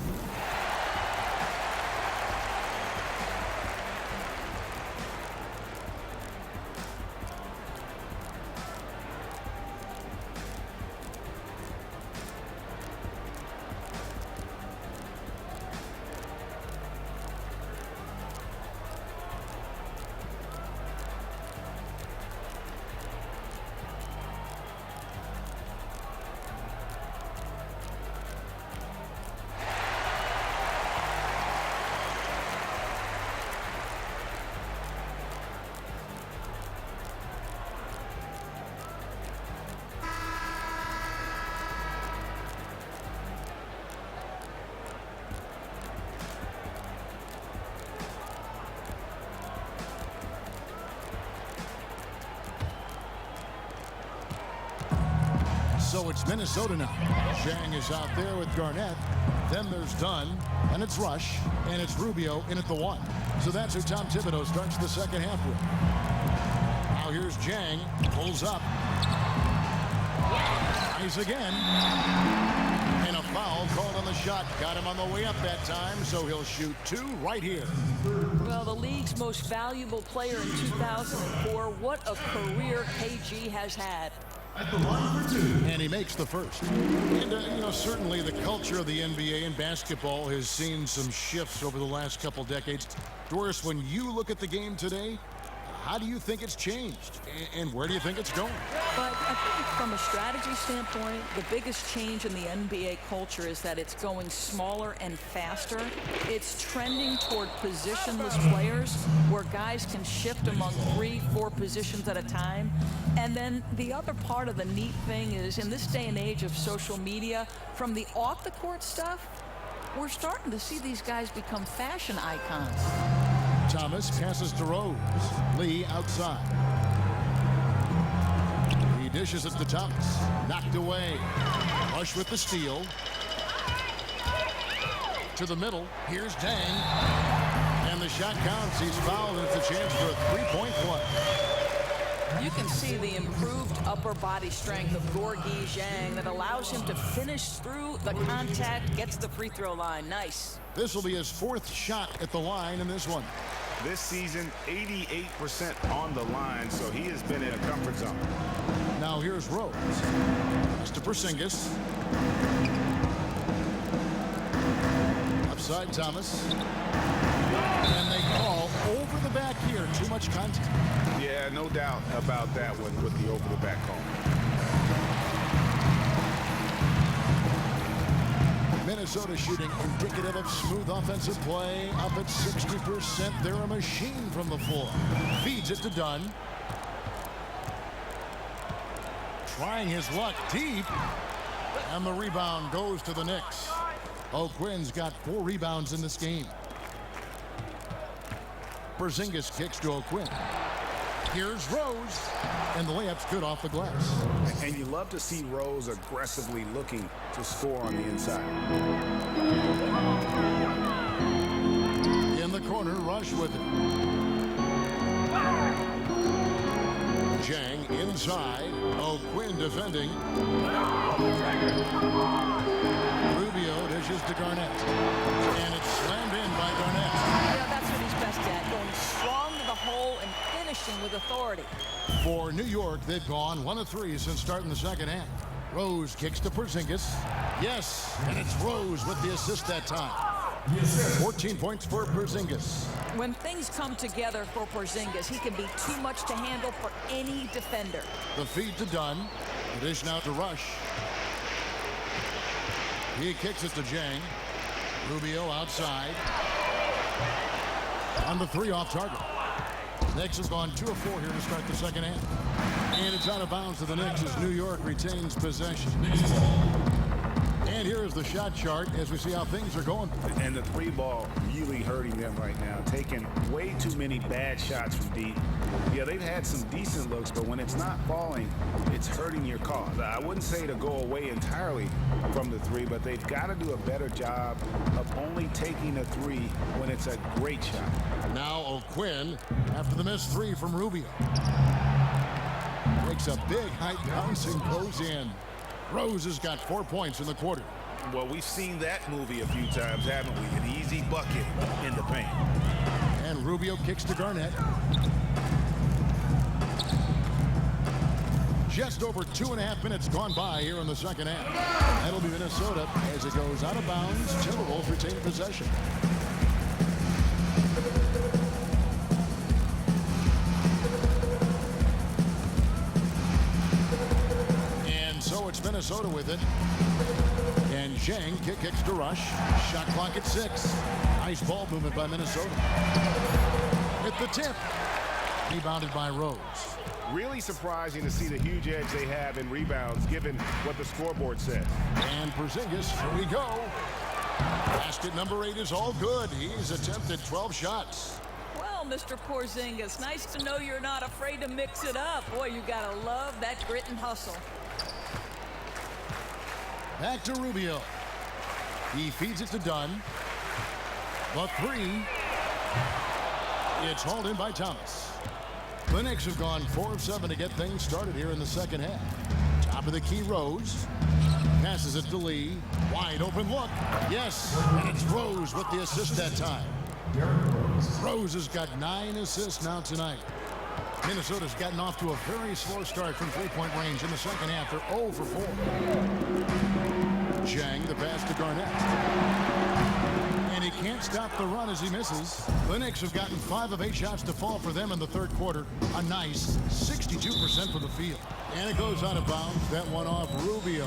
So it's Minnesota now. Zhang is out there with Garnett. Then there's Dunn, and it's Rush, and it's Rubio in at the 1. So that's who Tom Thibodeau starts the second half with. Now here's Zhang, pulls up. Nice again. And a foul called on the shot. Got him on the way up that time, so he'll shoot 2 right here. Well, the league's most valuable player in 2004. What a career KG has had. At the line for 2. And he makes the first. And, you know, certainly the culture of the NBA and basketball has seen some shifts over the last couple decades. Doris, when you look at the game today, how do you think it's changed? And where do you think it's going? But I think from a strategy standpoint, the biggest change in the NBA culture is that it's going smaller and faster. It's trending toward positionless players where guys can shift among 3-4 positions at a time. And then the other part of the neat thing is, in this day and age of social media, from the off-the-court stuff, we're starting to see these guys become fashion icons. Thomas passes to Rose. Lee outside. He dishes it to Thomas. Knocked away. Rush with the steal. To the middle. Here's Dang. And the shot counts. He's fouled, and it's a chance for a three-point play. You can see the improved upper body strength of Gorgui Zhang that allows him to finish through the contact, gets the free throw line. Nice. This will be his 4th shot at the line in this one. This season, 88% on the line, so he has been in a comfort zone. Now here's Rose. Pass to Porzingis. Upside Thomas. And they call over the back here. Too much contact. Yeah, no doubt about that one with the over-the-back call. Minnesota shooting indicative of smooth offensive play. Up at 60%. They're a machine from the floor. Feeds it to Dunn. Trying his luck deep. And the rebound goes to the Knicks. O'Quinn's got 4 rebounds in this game. Porzingis kicks to O'Quinn. Here's Rose. And the layup's good off the glass. And you love to see Rose aggressively looking to score on the inside. In the corner, Rush with it. inside. O'Quinn defending. Rubio dishes to Garnett. And it's slammed in by Garnett. Yeah, that's what he's best at, going strong to the hole and finishing with authority. For New York, they've gone 1 of 3 since starting the second half. Rose kicks to Porzingis. Yes, and it's Rose with the assist that time. 14 points for Porzingis. When things come together for Porzingis, he can be too much to handle for any defender. The feed to Dunn. The dish now to Rush. He kicks it to Jang. Rubio outside. On the 3 off target. Knicks has gone 2 of 4 here to start the second half. And it's out of bounds to the Knicks as New York retains possession. And here is the shot chart as we see how things are going. And the 3 ball really hurting them right now, taking way too many bad shots from deep. Yeah, they've had some decent looks, but when it's not falling, it's hurting your cause. I wouldn't say to go away entirely from the 3, but they've got to do a better job of only taking a 3 when it's a great shot. Now O'Quinn after the missed 3 from Rubio. Makes a big high bounce and goes in. Rose has got 4 points in the quarter. Well, we've seen that movie a few times, haven't we? An easy bucket in the paint. And Rubio kicks to Garnett. Just over 2.5 minutes gone by here in the second half. That'll be Minnesota as it goes out of bounds. Timberwolves retain possession. It's Minnesota with it. And Zhang kicks to Rush. Shot clock at 6. Nice ball movement by Minnesota. At the tip. Rebounded by Rose. Really surprising to see the huge edge they have in rebounds given what the scoreboard says. And Porzingis, here we go. Basket number 8 is all good. He's attempted 12 shots. Well, Mr. Porzingis, nice to know you're not afraid to mix it up. Boy, you gotta love that grit and hustle. Back to Rubio. He feeds it to Dunn. The 3. It's hauled in by Thomas. The Knicks have gone 4 of 7 to get things started here in the second half. Top of the key, Rose. Passes it to Lee. Wide open look. Yes, and it's Rose with the assist that time. Rose has got 9 assists now tonight. Minnesota's gotten off to a very slow start from 3-point range in the second half. They're 0 for 4. Zhang, the pass to Garnett. And he can't stop the run as he misses. The Knicks have gotten 5 of 8 shots to fall for them in the third quarter. A nice 62% from the field. And it goes out of bounds. That one off Rubio.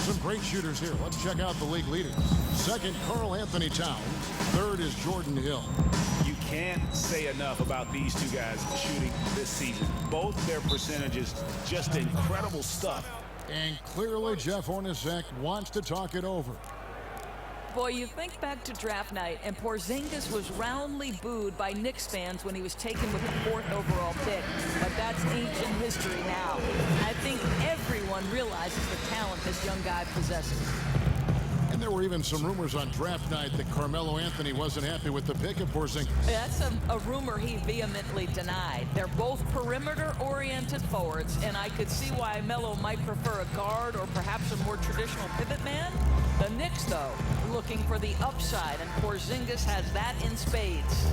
Some great shooters here. Let's check out the league leaders. Second, Karl Anthony Towns. Third is Jordan Hill. You can't say enough about these 2 guys shooting this season. Both their percentages, just incredible stuff. And clearly Jeff Hornacek wants to talk it over. Boy, you think back to draft night, and Porzingis was roundly booed by Knicks fans when he was taken with the 4th overall pick. But that's ancient history now. I think everyone realizes the talent this young guy possesses. And there were even some rumors on draft night that Carmelo Anthony wasn't happy with the pick of Porzingis. That's a rumor he vehemently denied. They're both perimeter-oriented forwards, and I could see why Melo might prefer a guard or perhaps a more traditional pivot man. The Knicks, though, looking for the upside, and Porzingis has that in spades.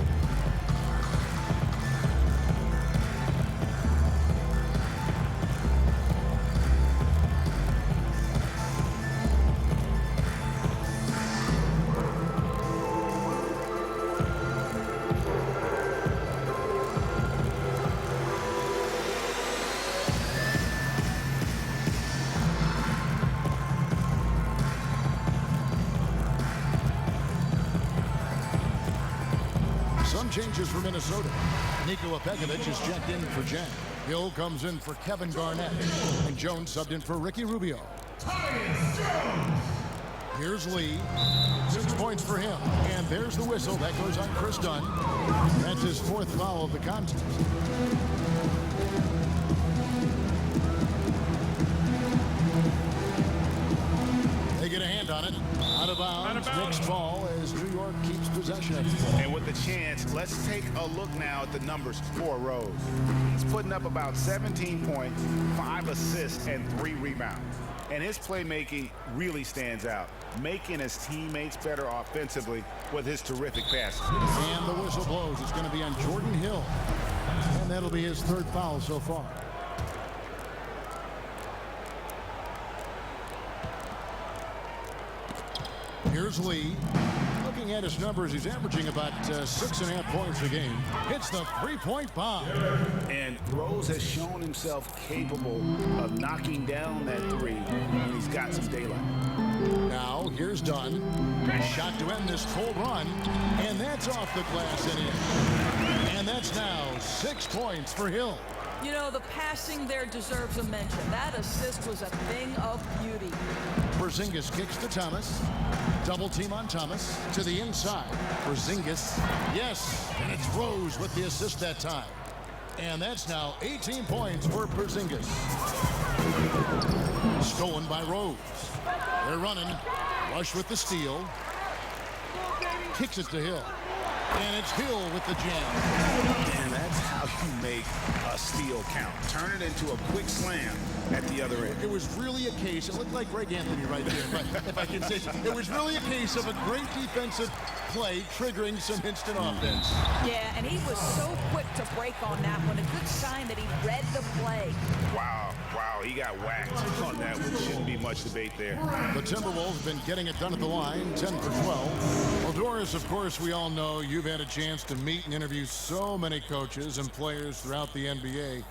Changes for Minnesota. Niko Pekovic is checked in for Jan. Hill comes in for Kevin Garnett. And Jones subbed in for Ricky Rubio. Here's Lee. 6 points for him. And there's the whistle. That goes on Chris Dunn. That's his 4th foul of the contest. They get a hand on it. Out of bounds. Knicks ball as New York York keeps possession of the ball. And with the chance, let's take a look now at the numbers for Rose. He's putting up about 17 points, 5 assists, and 3 rebounds. And his playmaking really stands out, making his teammates better offensively with his terrific passes. And the whistle blows. It's going to be on Jordan Hill. And that'll be his 3rd foul so far. Here's Lee. Looking at his numbers, he's averaging about 6.5 points a game. Hits the 3-point bomb. And Rose has shown himself capable of knocking down that 3 when he's got some daylight. Now, here's Dunn. Shot to end this cold run. And that's off the glass and in. And that's now 6 points for Hill. You know, the passing there deserves a mention. That assist was a thing of beauty. Porzingis kicks to Thomas. Double team on Thomas. To the inside. Porzingis. Yes. And it's Rose with the assist that time. And that's now 18 points for Porzingis. Stolen by Rose. They're running. Rush with the steal. Kicks it to Hill. And it's Hill with the jam. And that's how you make a steal count. Turn it into a quick slam at the other end. It was really a case, it looked like Greg Anthony right there, if I can say so. It was really a case of a great defensive play triggering some instant offense. Yeah, and he was so quick to break on that one. A good sign that he read the play. Wow, he got whacked on that one. Shouldn't be much debate there. The Timberwolves have been getting it done at the line, 10 for 12. Well, Doris, of course, we all know you've had a chance to meet and interview so many coaches and players throughout the NBA.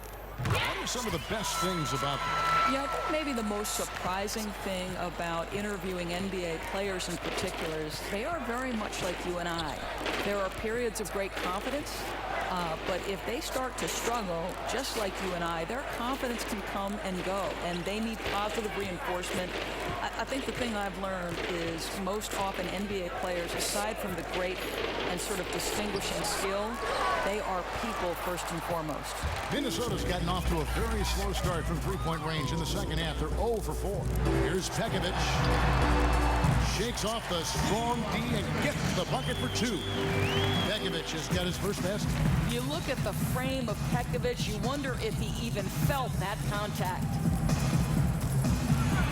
What are some of the best things about them? Yeah, I think maybe the most surprising thing about interviewing NBA players in particular is they are very much like you and I. There are periods of great confidence, but if they start to struggle, just like you and I, their confidence can come and go, and they need positive reinforcement. I think the thing I've learned is most often NBA players, aside from the great and sort of distinguishing skill, they are people first and foremost. Minnesota's gotten off to a very slow start from three-point range in the second half. They're 0 for 4. Here's Pekovic. Shakes off the strong D and gets the bucket for 2. Pekovic has got his first basket. You look at the frame of Pekovic, you wonder if he even felt that contact.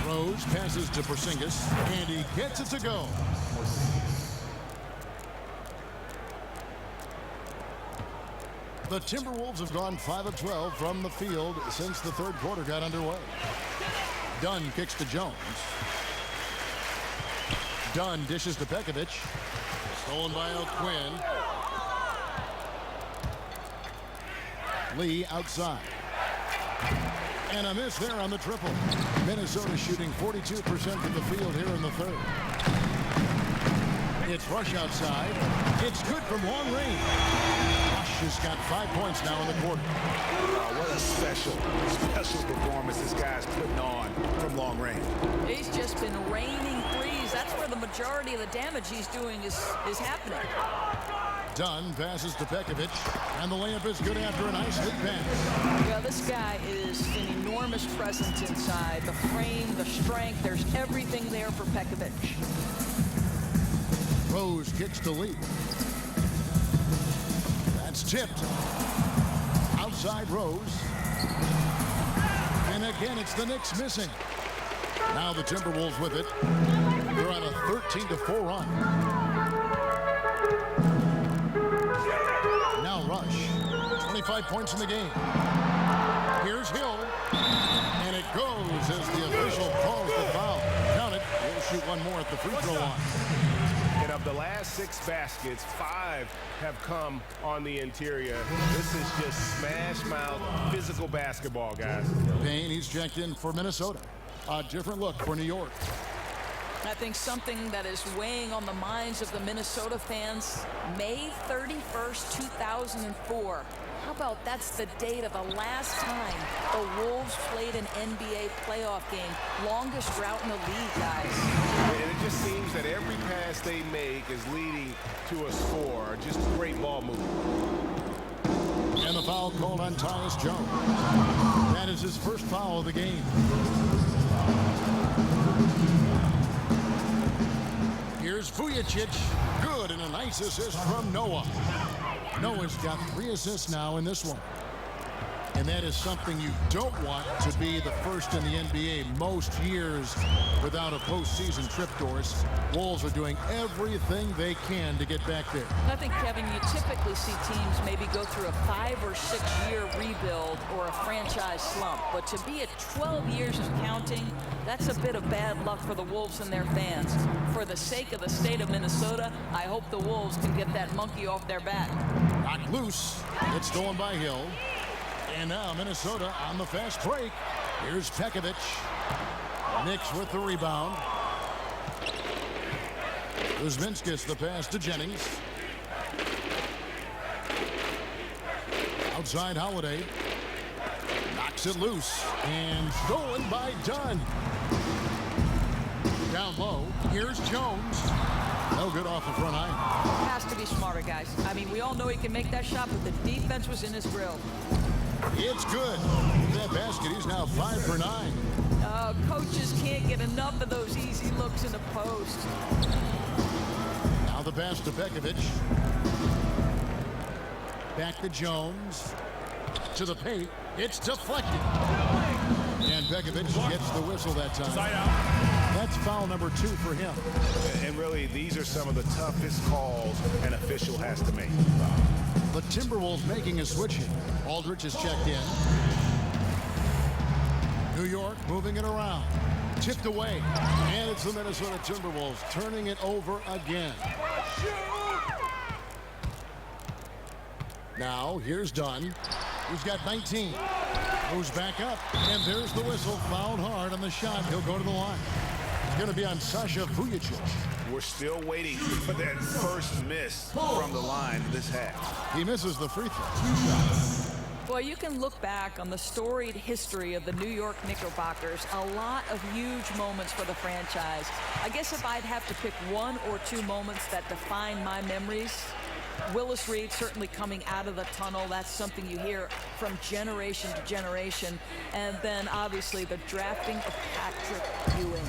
Rose passes to Porzingis, and he gets it to go. The Timberwolves have gone 5 of 12 from the field since the third quarter got underway. Dunn kicks to Jones. Dunn dishes to Pekovic. Stolen by O'Quinn. Lee outside. And a miss there on the triple. Minnesota shooting 42% from the field here in the third. It's Rush outside. It's good from long range. Rush has got 5 points now in the quarter. What a special performance this guy's putting on from long range. He's just been raining threes. That's where the majority of the damage he's doing is happening. Dunn passes to Pekovic, and the layup is good after a nice lead pass. Yeah, this guy is an enormous presence inside. The frame, the strength, there's everything there for Pekovic. Rose kicks to Lee. That's tipped. Outside Rose. And again, it's the Knicks missing. Now the Timberwolves with it. They're on a 13-4 run. Now Rush. 25 points in the game. Here's Hill. And it goes as the official calls the foul. Count it. We'll shoot one more at the free throw line. And of the last 6 baskets, 5 have come on the interior. This is just smash mouth physical basketball, guys. Payne, he's checked in for Minnesota. A different look for New York. I think something that is weighing on the minds of the Minnesota fans, May 31st, 2004. How about that's the date of the last time the Wolves played an NBA playoff game. Longest drought in the league, guys. And it just seems that every pass they make is leading to a score. Just great ball movement. And the foul called on Tyus Jones. That is his first foul of the game. Here's Vujicic. Good, and Nice assist from Noah. Noah's got 3 assists now in this one. And that is something you don't want to be the first in the NBA most years without a postseason trip, Doris. Wolves are doing everything they can to get back there. I think, Kevin, you typically see teams maybe go through a 5 or 6 year rebuild or a franchise slump. But to be at 12 years and counting, that's a bit of bad luck for the Wolves and their fans. For the sake of the state of Minnesota, I hope the Wolves can get that monkey off their back. Knocked loose. It's stolen by Hill. And now Minnesota on the fast break. Here's Pekovic. Knicks with the rebound. Kuzminskis the pass to Jennings. Outside Holiday. Knocks it loose. And stolen by Dunn. Down low. Here's Jones. No good off the front line. Has to be smarter, guys. I mean, we all know he can make that shot, but the defense was in his grill. It's good. That basket, he's now 5 for 9. Coaches can't get enough of those easy looks in the post. Now the pass to Pekovic. Back to Jones. To the paint. It's deflected. And Pekovic gets the whistle that time. Side out. That's foul number 2 for him. And really, these are some of the toughest calls an official has to make. The Timberwolves making a switch here. Aldridge is checked in. New York moving it around. Tipped away. And it's the Minnesota Timberwolves turning it over again. Now, here's Dunn. Who's got 19. Moves back up. And there's the whistle. Fouled hard on the shot. He'll go to the line. It's going to be on Sasha Vujacic. We're still waiting for that first miss from the line this half. He misses the free throw. Boy, you can look back on the storied history of the New York Knickerbockers. A lot of huge moments for the franchise. I guess if I'd have to pick 1 or 2 moments that define my memories, Willis Reed certainly coming out of the tunnel. That's something you hear from generation to generation. And then obviously the drafting of Patrick Ewing.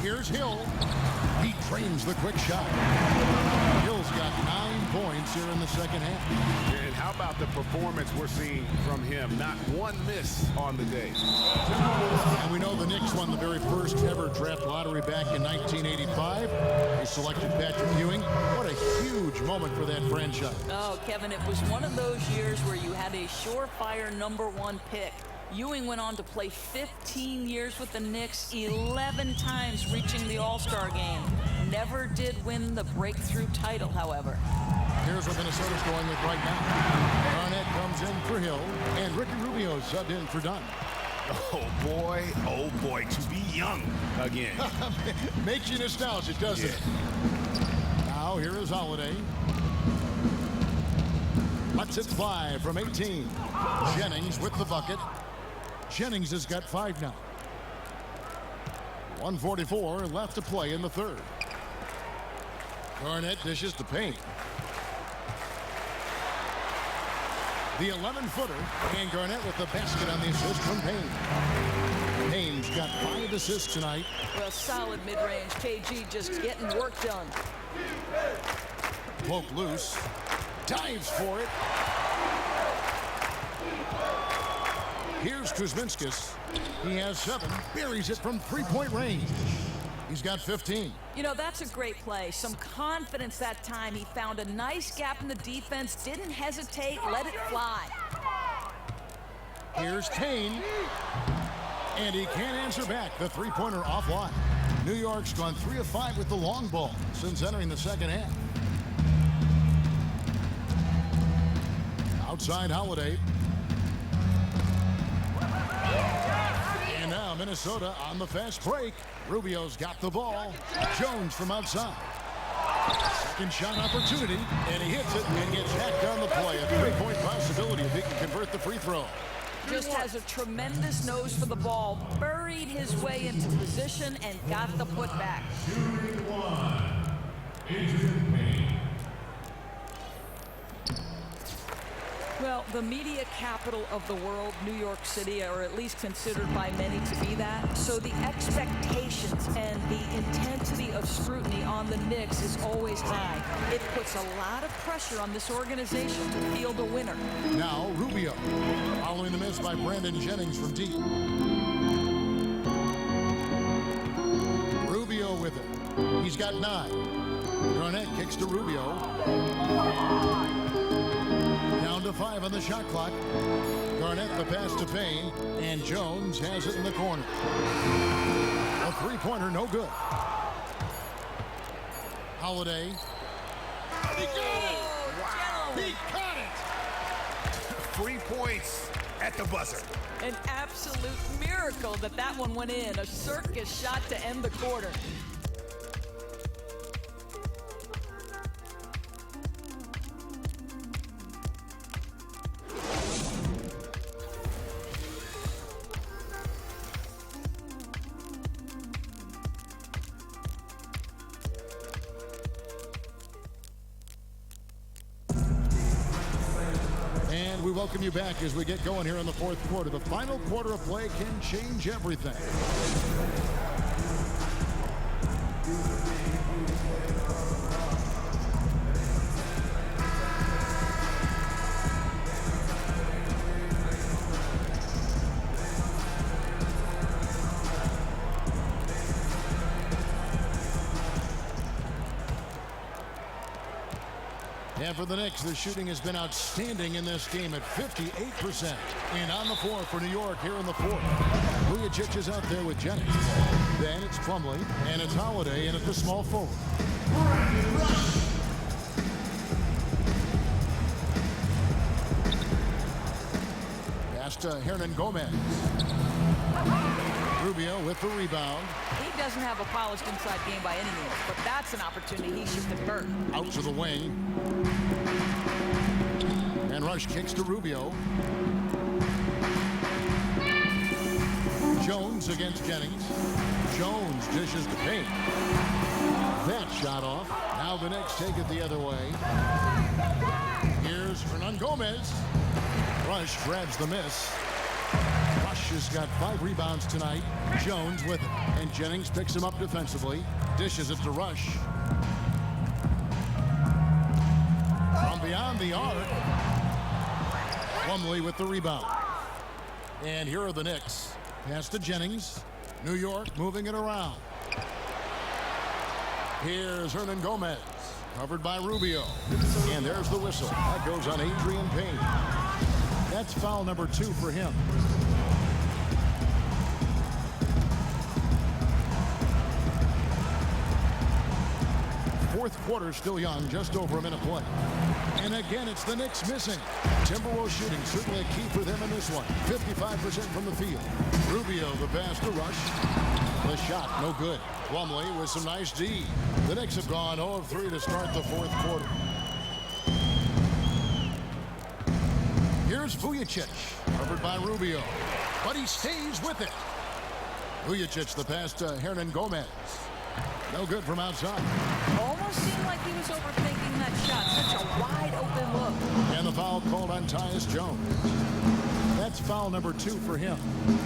Here's Hill. He trains the quick shot. Hill's got 9 points here in the second half. And how about the performance we're seeing from him? Not 1 miss on the day. And we know the Knicks won the very first ever draft lottery back in 1985. They selected Patrick Ewing. What a huge moment for that franchise. Oh, Kevin, it was one of those years where you had a surefire #1 pick. Ewing went on to play 15 years with the Knicks, 11 times reaching the All-Star game. Never did win the breakthrough title, however. Here's what Minnesota's going with right now. Garnett comes in for Hill, and Ricky Rubio subbed in for Dunn. Oh boy, to be young again. Makes you nostalgic, doesn't it? Now here is Holiday. Lets it fly from 18. Jennings with the bucket. Jennings has got 5 now. 1:44 left to play in the third. Garnett dishes to Payne. The 11-footer, and Garnett with the basket on the assist from Payne. Payne's got 5 assists tonight. Well, solid mid-range. KG just getting work done. Poke loose. Dives for it. Here's Kuzminskis. He has 7. Buries it from 3-point range. He's got 15. You know, that's a great play. Some confidence that time. He found a nice gap in the defense. Didn't hesitate. Let it fly. Here's Payne. And he can't answer back. The 3-pointer offline. New York's gone 3 of 5 with the long ball since entering the second half. Outside Holiday. And now Minnesota on the fast break. Rubio's got the ball. Jones from outside. Second shot opportunity. And he hits it and gets hacked on the play. A 3-point possibility if he can convert the free throw. Just has a tremendous nose for the ball. Buried his way into position and got the putback. Well, the media capital of the world, New York City, or at least considered by many to be that. So the expectations and the intensity of scrutiny on the Knicks is always high. It puts a lot of pressure on this organization to field a winner. Now Rubio, following the miss by Brandon Jennings from deep. Rubio with it. He's got 9. Garnett kicks to Rubio. Down to 5 on the shot clock. Garnett the pass to Payne, and Jones has it in the corner. A three-pointer, no good. Holiday. He got it! Wow! He caught it! 3 points at the buzzer. An absolute miracle that one went in. A circus shot to end the quarter. We welcome you back as we get going here in the fourth quarter. The final quarter of play can change everything. And for the Knicks, the shooting has been outstanding in this game at 58%. And on the floor for New York here in the fourth. Vujacic is out there with Jennings. Then it's Plumlee, and it's Holiday, and it's the small forward. Pass to Hernan Gomez. Rubio with the rebound. He doesn't have a polished inside game by any means, but that's an opportunity he should convert. Out to the wing. And Rush kicks to Rubio. Jones against Jennings. Jones dishes to Payne. That shot off. Now the Knicks take it the other way. Here's Hernan Gomez. Rush grabs the miss. Rush has got 5 rebounds tonight. Jones with it. And Jennings picks him up defensively. Dishes it to Rush. From beyond the arc. Plumlee with the rebound. And here are the Knicks. Pass to Jennings. New York moving it around. Here's Hernan Gomez. Covered by Rubio. And there's the whistle. That goes on Adrian Payne. That's foul number 2 for him. Fourth quarter still young, just over a minute play. And again, it's the Knicks missing. Timberwolves shooting certainly a key for them in this one. 55% from the field. Rubio, the pass to Rush. The shot, no good. Plumlee with some nice D. The Knicks have gone 0 of 3 to start the fourth quarter. Here's Vujacic, covered by Rubio. But he stays with it. Vujacic, the pass to Hernan Gomez. No good from outside. Almost seemed like he was overthinking that shot. Such a wide open look. And the foul called on Tyus Jones. That's foul number 2 for him.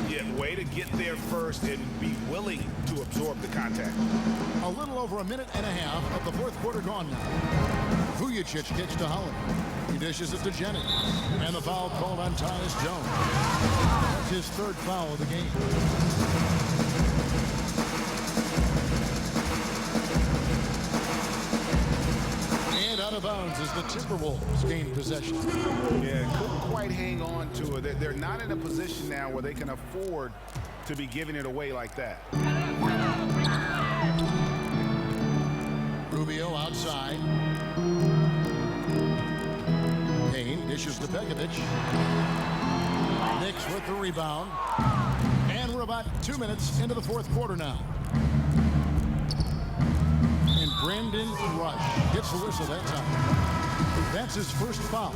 Yeah, way to get there first and be willing to absorb the contact. A little over a minute and a half of the fourth quarter gone now. Vujacic kicks to Holiday. He dishes it to Jennings. And the foul called on Tyus Jones. That's his 3rd foul of the game. Out of bounds as the Timberwolves gain possession. Yeah, couldn't quite hang on to it. They're not in a position now where they can afford to be giving it away like that. Rubio outside. Payne dishes to Begovic. Knicks with the rebound. And we're about 2 minutes into the fourth quarter now. Brandon Rush gets the whistle that time. That's his first foul.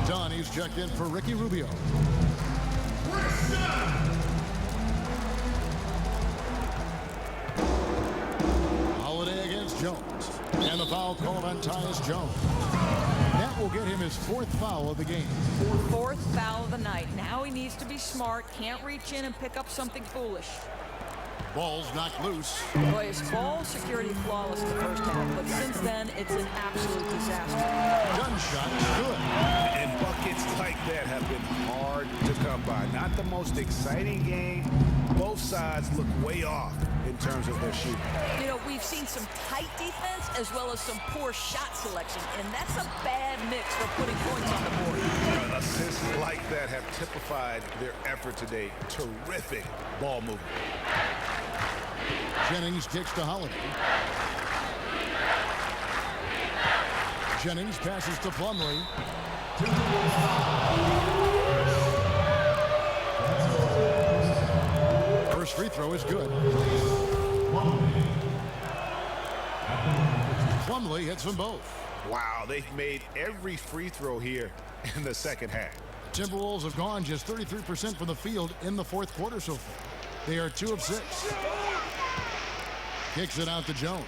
Done. He's checked in for Ricky Rubio. Holiday against Jones. And the foul called on Tyus Jones. That will get him his 4th foul of the game. 4th foul of the night. Now he needs to be smart. Can't reach in and pick up something foolish. Ball's knocked loose. Boy, his ball security flawless the first half, but since then, it's an absolute disaster. Gunshot is good. And buckets like that have been hard to come by. Not the most exciting game. Both sides look way off in terms of their shooting. You know, we've seen some tight defense as well as some poor shot selection, and that's a bad mix for putting points on the board. Assists like that have typified their effort today. Terrific ball movement. Jennings kicks to Holiday. Jennings passes to Plumlee. First free throw is good. Plumlee hits them both. Wow, they've made every free throw here in the second half. Timberwolves have gone just 33% from the field in the 4th quarter so far. They are 2 of 6. Kicks it out to Jones.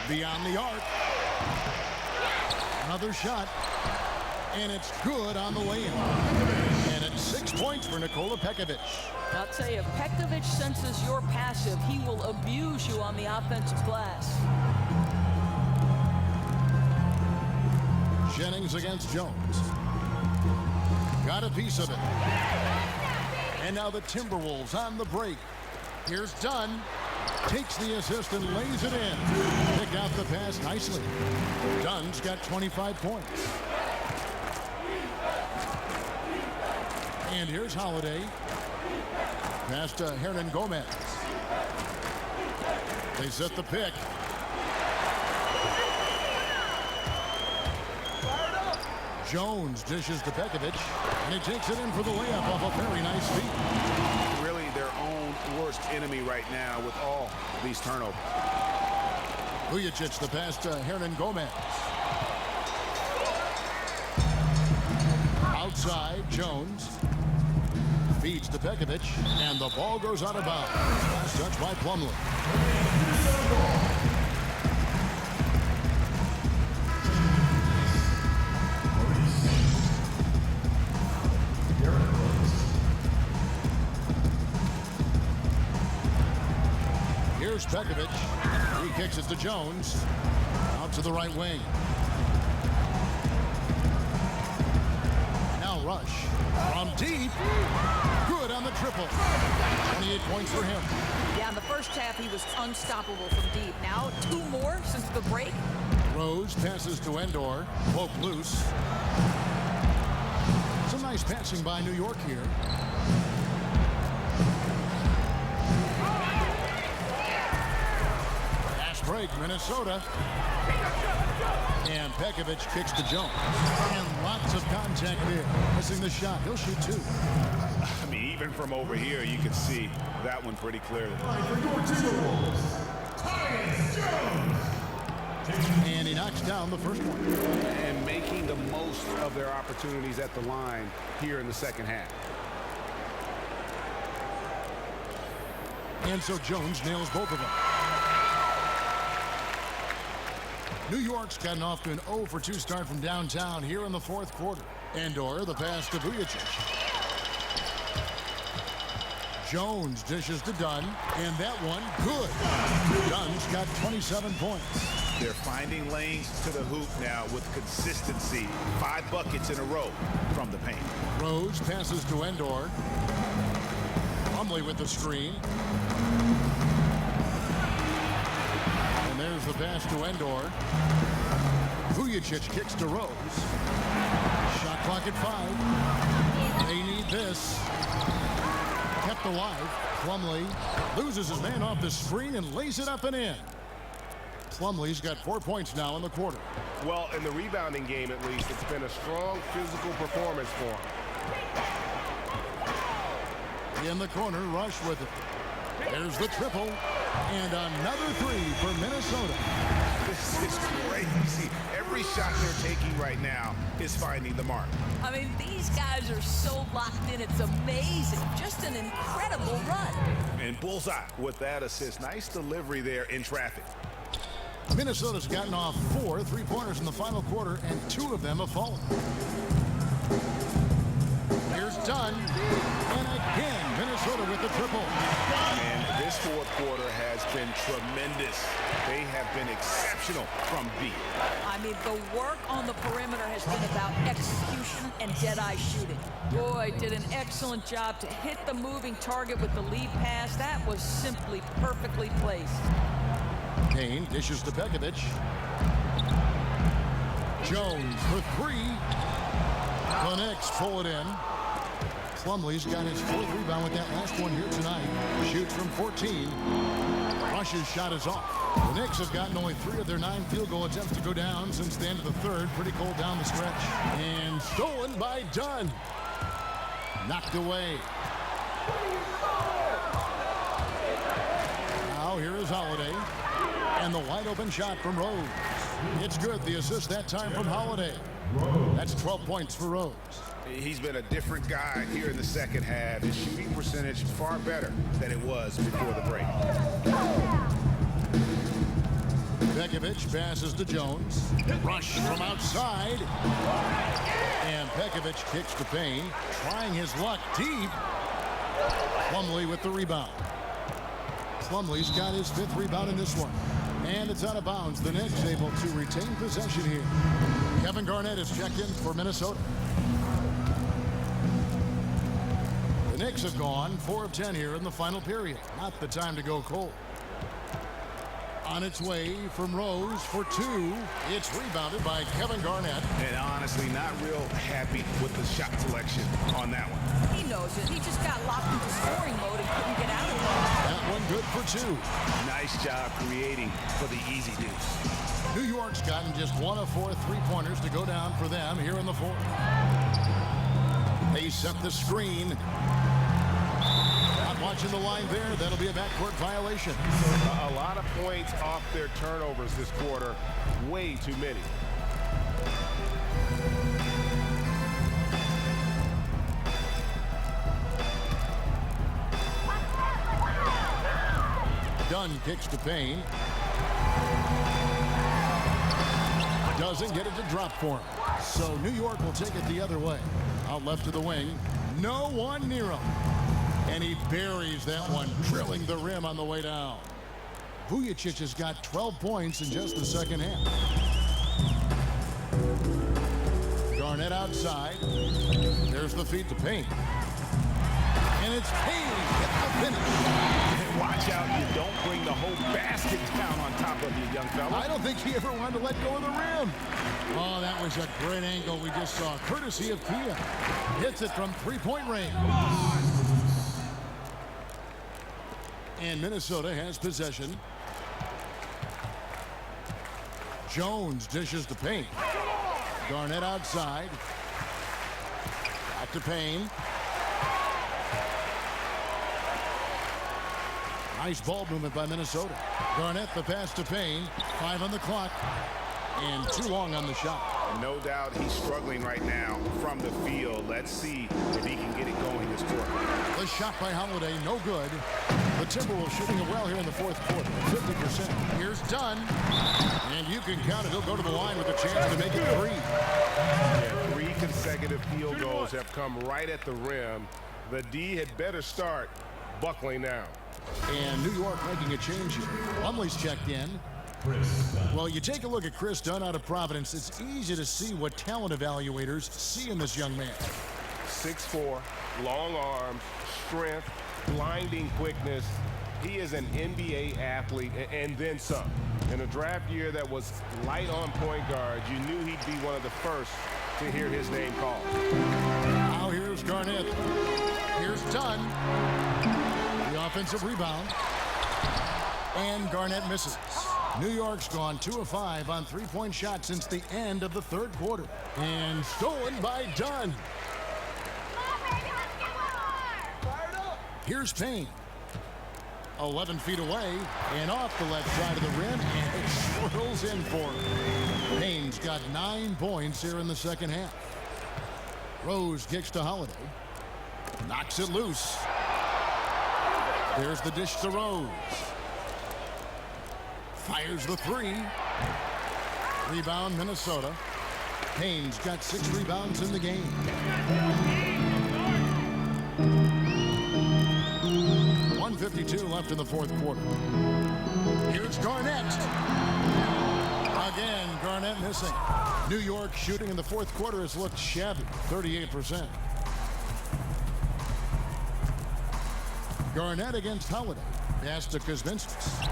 Beyond the arc. Another shot. And it's good on the way in. And it's 6 points for Nikola Pekovic. I'll tell you, if Pekovic senses you're passive, he will abuse you on the offensive glass. Jennings against Jones. Got a piece of it. And now the Timberwolves on the break. Here's Dunn. Takes the assist and lays it in. Pick out the pass nicely. Dunn's got 25 points. And here's Holiday. Pass to Hernan Gomez. They set the pick. Jones dishes to Pekovic, and he takes it in for the layup off a very nice feed. Really their own worst enemy right now with all these turnovers. Vujicic the pass to Hernan Gomez. Outside, Jones. Feeds to Pekovic, and the ball goes out of bounds. Last touch by Plumlee. Here's Pekovic. He kicks it to Jones. Out to the right wing. Now Rush. From deep. Good on the triple. 28 points for him. Yeah, in the first half, he was unstoppable from deep. Now, 2 more since the break. Rose passes to Endor. Poke loose. Some nice passing by New York here. Break, Minnesota. And Pekovic kicks to Jones. And lots of contact there. Missing the shot. He'll shoot 2. I mean, even from over here, you can see that one pretty clearly. And he knocks down the first one. And making the most of their opportunities at the line here in the second half. And so Jones nails both of them. New York's gotten off to an 0-for-2 start from downtown here in the 4th quarter. Endor, the pass to Vujicic. Jones dishes to Dunn, and that one, good. Dunn's got 27 points. They're finding lanes to the hoop now with consistency. 5 buckets in a row from the paint. Rose passes to Endor. Plumlee with the screen. There's the pass to Endor. Vujicic kicks to Rose. Shot clock at 5. They need this. Kept alive. Plumlee loses his man off the screen and lays it up and in. Plumlee's got 4 points now in the quarter. Well, in the rebounding game at least, it's been a strong physical performance for him. In the corner, Rush with it. There's the triple. And another 3 for Minnesota. This is crazy. Every shot they're taking right now is finding the mark. I mean, these guys are so locked in. It's amazing. Just an incredible run. And bullseye with that assist. Nice delivery there in traffic. Minnesota's gotten off 4 3-pointers in the final quarter, and 2 of them have fallen. Here's Dunn, and again, Minnesota with the triple. And this fourth quarter has been tremendous. They have been exceptional from deep. I mean, the work on the perimeter has been about execution and dead-eye shooting. Boy, did an excellent job to hit the moving target with the lead pass. That was simply perfectly placed. Payne dishes to Pekovic. Jones for 3. The Knicks pull it in. Plumlee's got his 4th rebound with that last one here tonight. Shoots from 14. Rush's shot is off. The Knicks have gotten only 3 of their 9 field goal attempts to go down since the end of the third. Pretty cold down the stretch. And stolen by Dunn. Knocked away. Now here is Holiday. And the wide open shot from Rose. It's good. The assist that time from Holiday. That's 12 points for Rose. He's been a different guy here in the second half. His shooting percentage far better than it was before the break. Pekovic passes to Jones. Rush from outside. And Pekovic kicks to Payne. Trying his luck deep. Plumlee with the rebound. Plumlee's got his 5th rebound in this one. And it's out of bounds. The Knicks able to retain possession here. Kevin Garnett is checked in for Minnesota. The Knicks have gone 4 of 10 here in the final period. Not the time to go cold. On its way from Rose for 2. It's rebounded by Kevin Garnett. And honestly, not real happy with the shot selection on that one. He knows it. He just got locked into scoring mode and couldn't get out of it. That one good for 2. Nice job creating for the easy deuce. New York's gotten just 1 of 4 3-pointers to go down for them here in the 4th. They set the screen. Not watching the line there. That'll be a backcourt violation. A lot of points off their turnovers this quarter. Way too many. Dunn kicks to Payne. Doesn't get it to drop for him. So New York will take it the other way. Out left to the wing. No one near him. And he buries that one, drilling the rim on the way down. Vujicic has got 12 points in just the second half. Garnett outside. There's the feed to Payne. And it's Payne at the finish. And watch out, you don't bring the whole basket down on top of you, young fella. I don't think he ever wanted to let go of the rim. Oh, that was a great angle we just saw, courtesy of Kia. Hits it from 3-point range. And Minnesota has possession. Jones dishes to Payne. Garnett outside. Back to Payne. Nice ball movement by Minnesota. Garnett the pass to Payne. 5 on the clock. And too long on the shot. No doubt he's struggling right now from the field. Let's see if he can get it going this quarter. The shot by Holiday, no good. The Timberwolves shooting it well here in the 4th quarter, 50%. Here's Dunn. And you can count it. He'll go to the line with a chance to make it 3. Yeah, 3 consecutive field goals have come right at the rim. The D had better start buckling now. And New York making a change here. Plumlee's checked in. Well, you take a look at Chris Dunn out of Providence. It's easy to see what talent evaluators see in this young man. 6'4", long arms, strength, blinding quickness. He is an NBA athlete and then some. In a draft year that was light on point guard, you knew he'd be one of the first to hear his name called. Now here's Garnett. Here's Dunn. The offensive rebound. And Garnett misses. New York's gone 2 of 5 on 3-point shots since the end of the 3rd quarter. And stolen by Dunn. Here's Payne. 11 feet away and off the left side of the rim, and it swirls in for him. Payne's got 9 points here in the second half. Rose kicks to Holiday. Knocks it loose. There's the dish to Rose. Fires the three. Rebound, Minnesota. Haynes got 6 rebounds in the game. .152 left in the fourth quarter. Here's Garnett. Again, Garnett missing. New York shooting in the fourth quarter has looked shabby, 38%. Garnett against Holiday. Pass to Kuzminskis.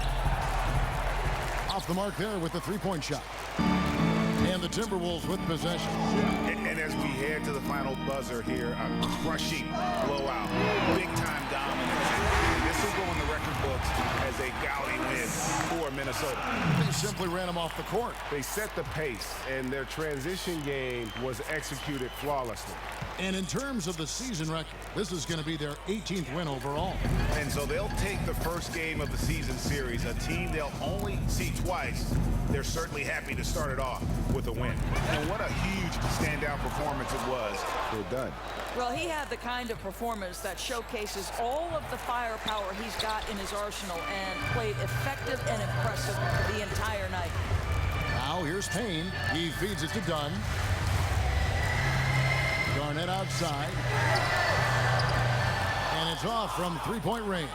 Off the mark there with the three-point shot. And the Timberwolves with possession. And as we head to the final buzzer here, a crushing blowout. Big-time dominance. And this will go in the record books as a gaudy win for Minnesota. They simply ran him off the court. They set the pace, and their transition game was executed flawlessly. And in terms of the season record, this is going to be their 18th win overall. And so they'll take the first game of the season series, a team they'll only see twice. They're certainly happy to start it off with a win. And what a huge standout performance it was. They're done. Well, he had the kind of performance that showcases all of the firepower he's got in his arsenal and played effective and impressive the entire night. Now here's Payne. He feeds it to Dunn. Garnett outside. And it's off from three-point range.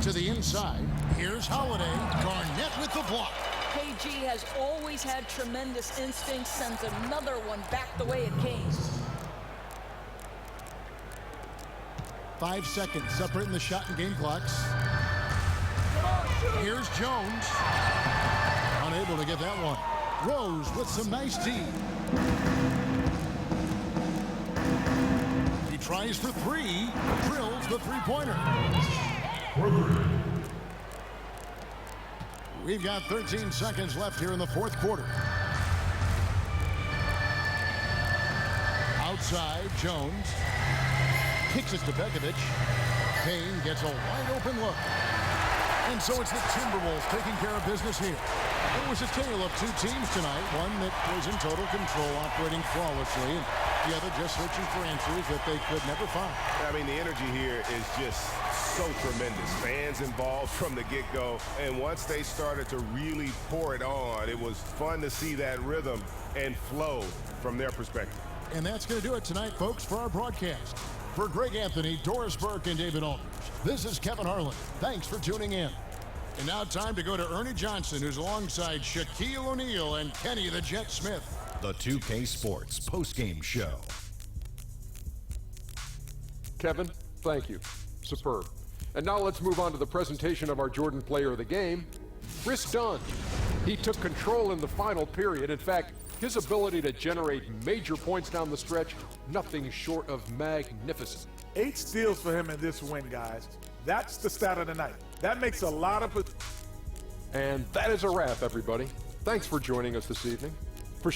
To the inside. Here's Holiday. Garnett with the block. KG has always had tremendous instincts, sends another one back the way it came. 5 seconds separating the shot and game clocks. Here's Jones. Unable to get that one. Rose with some nice D. He tries for three. Drills the three-pointer. We've got 13 seconds left here in the fourth quarter. Outside, Jones. Kicks it to Begovic. Payne gets a wide-open look. And so it's the Timberwolves taking care of business here. It was a tale of two teams tonight. One that was in total control, operating flawlessly, and the other just searching for answers that they could never find. I mean, the energy here is just so tremendous. Fans involved from the get-go, and once they started to really pour it on, it was fun to see that rhythm and flow from their perspective. And that's going to do it tonight, folks, for our broadcast. For Greg Anthony, Doris Burke, and David Aldridge, this is Kevin Harlan. Thanks for tuning in. And now time to go to Ernie Johnson, who's alongside Shaquille O'Neal and Kenny the Jet Smith. The 2K Sports postgame show. Kevin, thank you. Superb. And now let's move on to the presentation of our Jordan Player of the Game, Chris Dunn. He took control in the final period. In fact, his ability to generate major points down the stretch, nothing short of magnificent. 8 steals for him in this win, guys. That's the stat of the night. That makes a lot of... And that is a wrap, everybody. Thanks for joining us this evening. For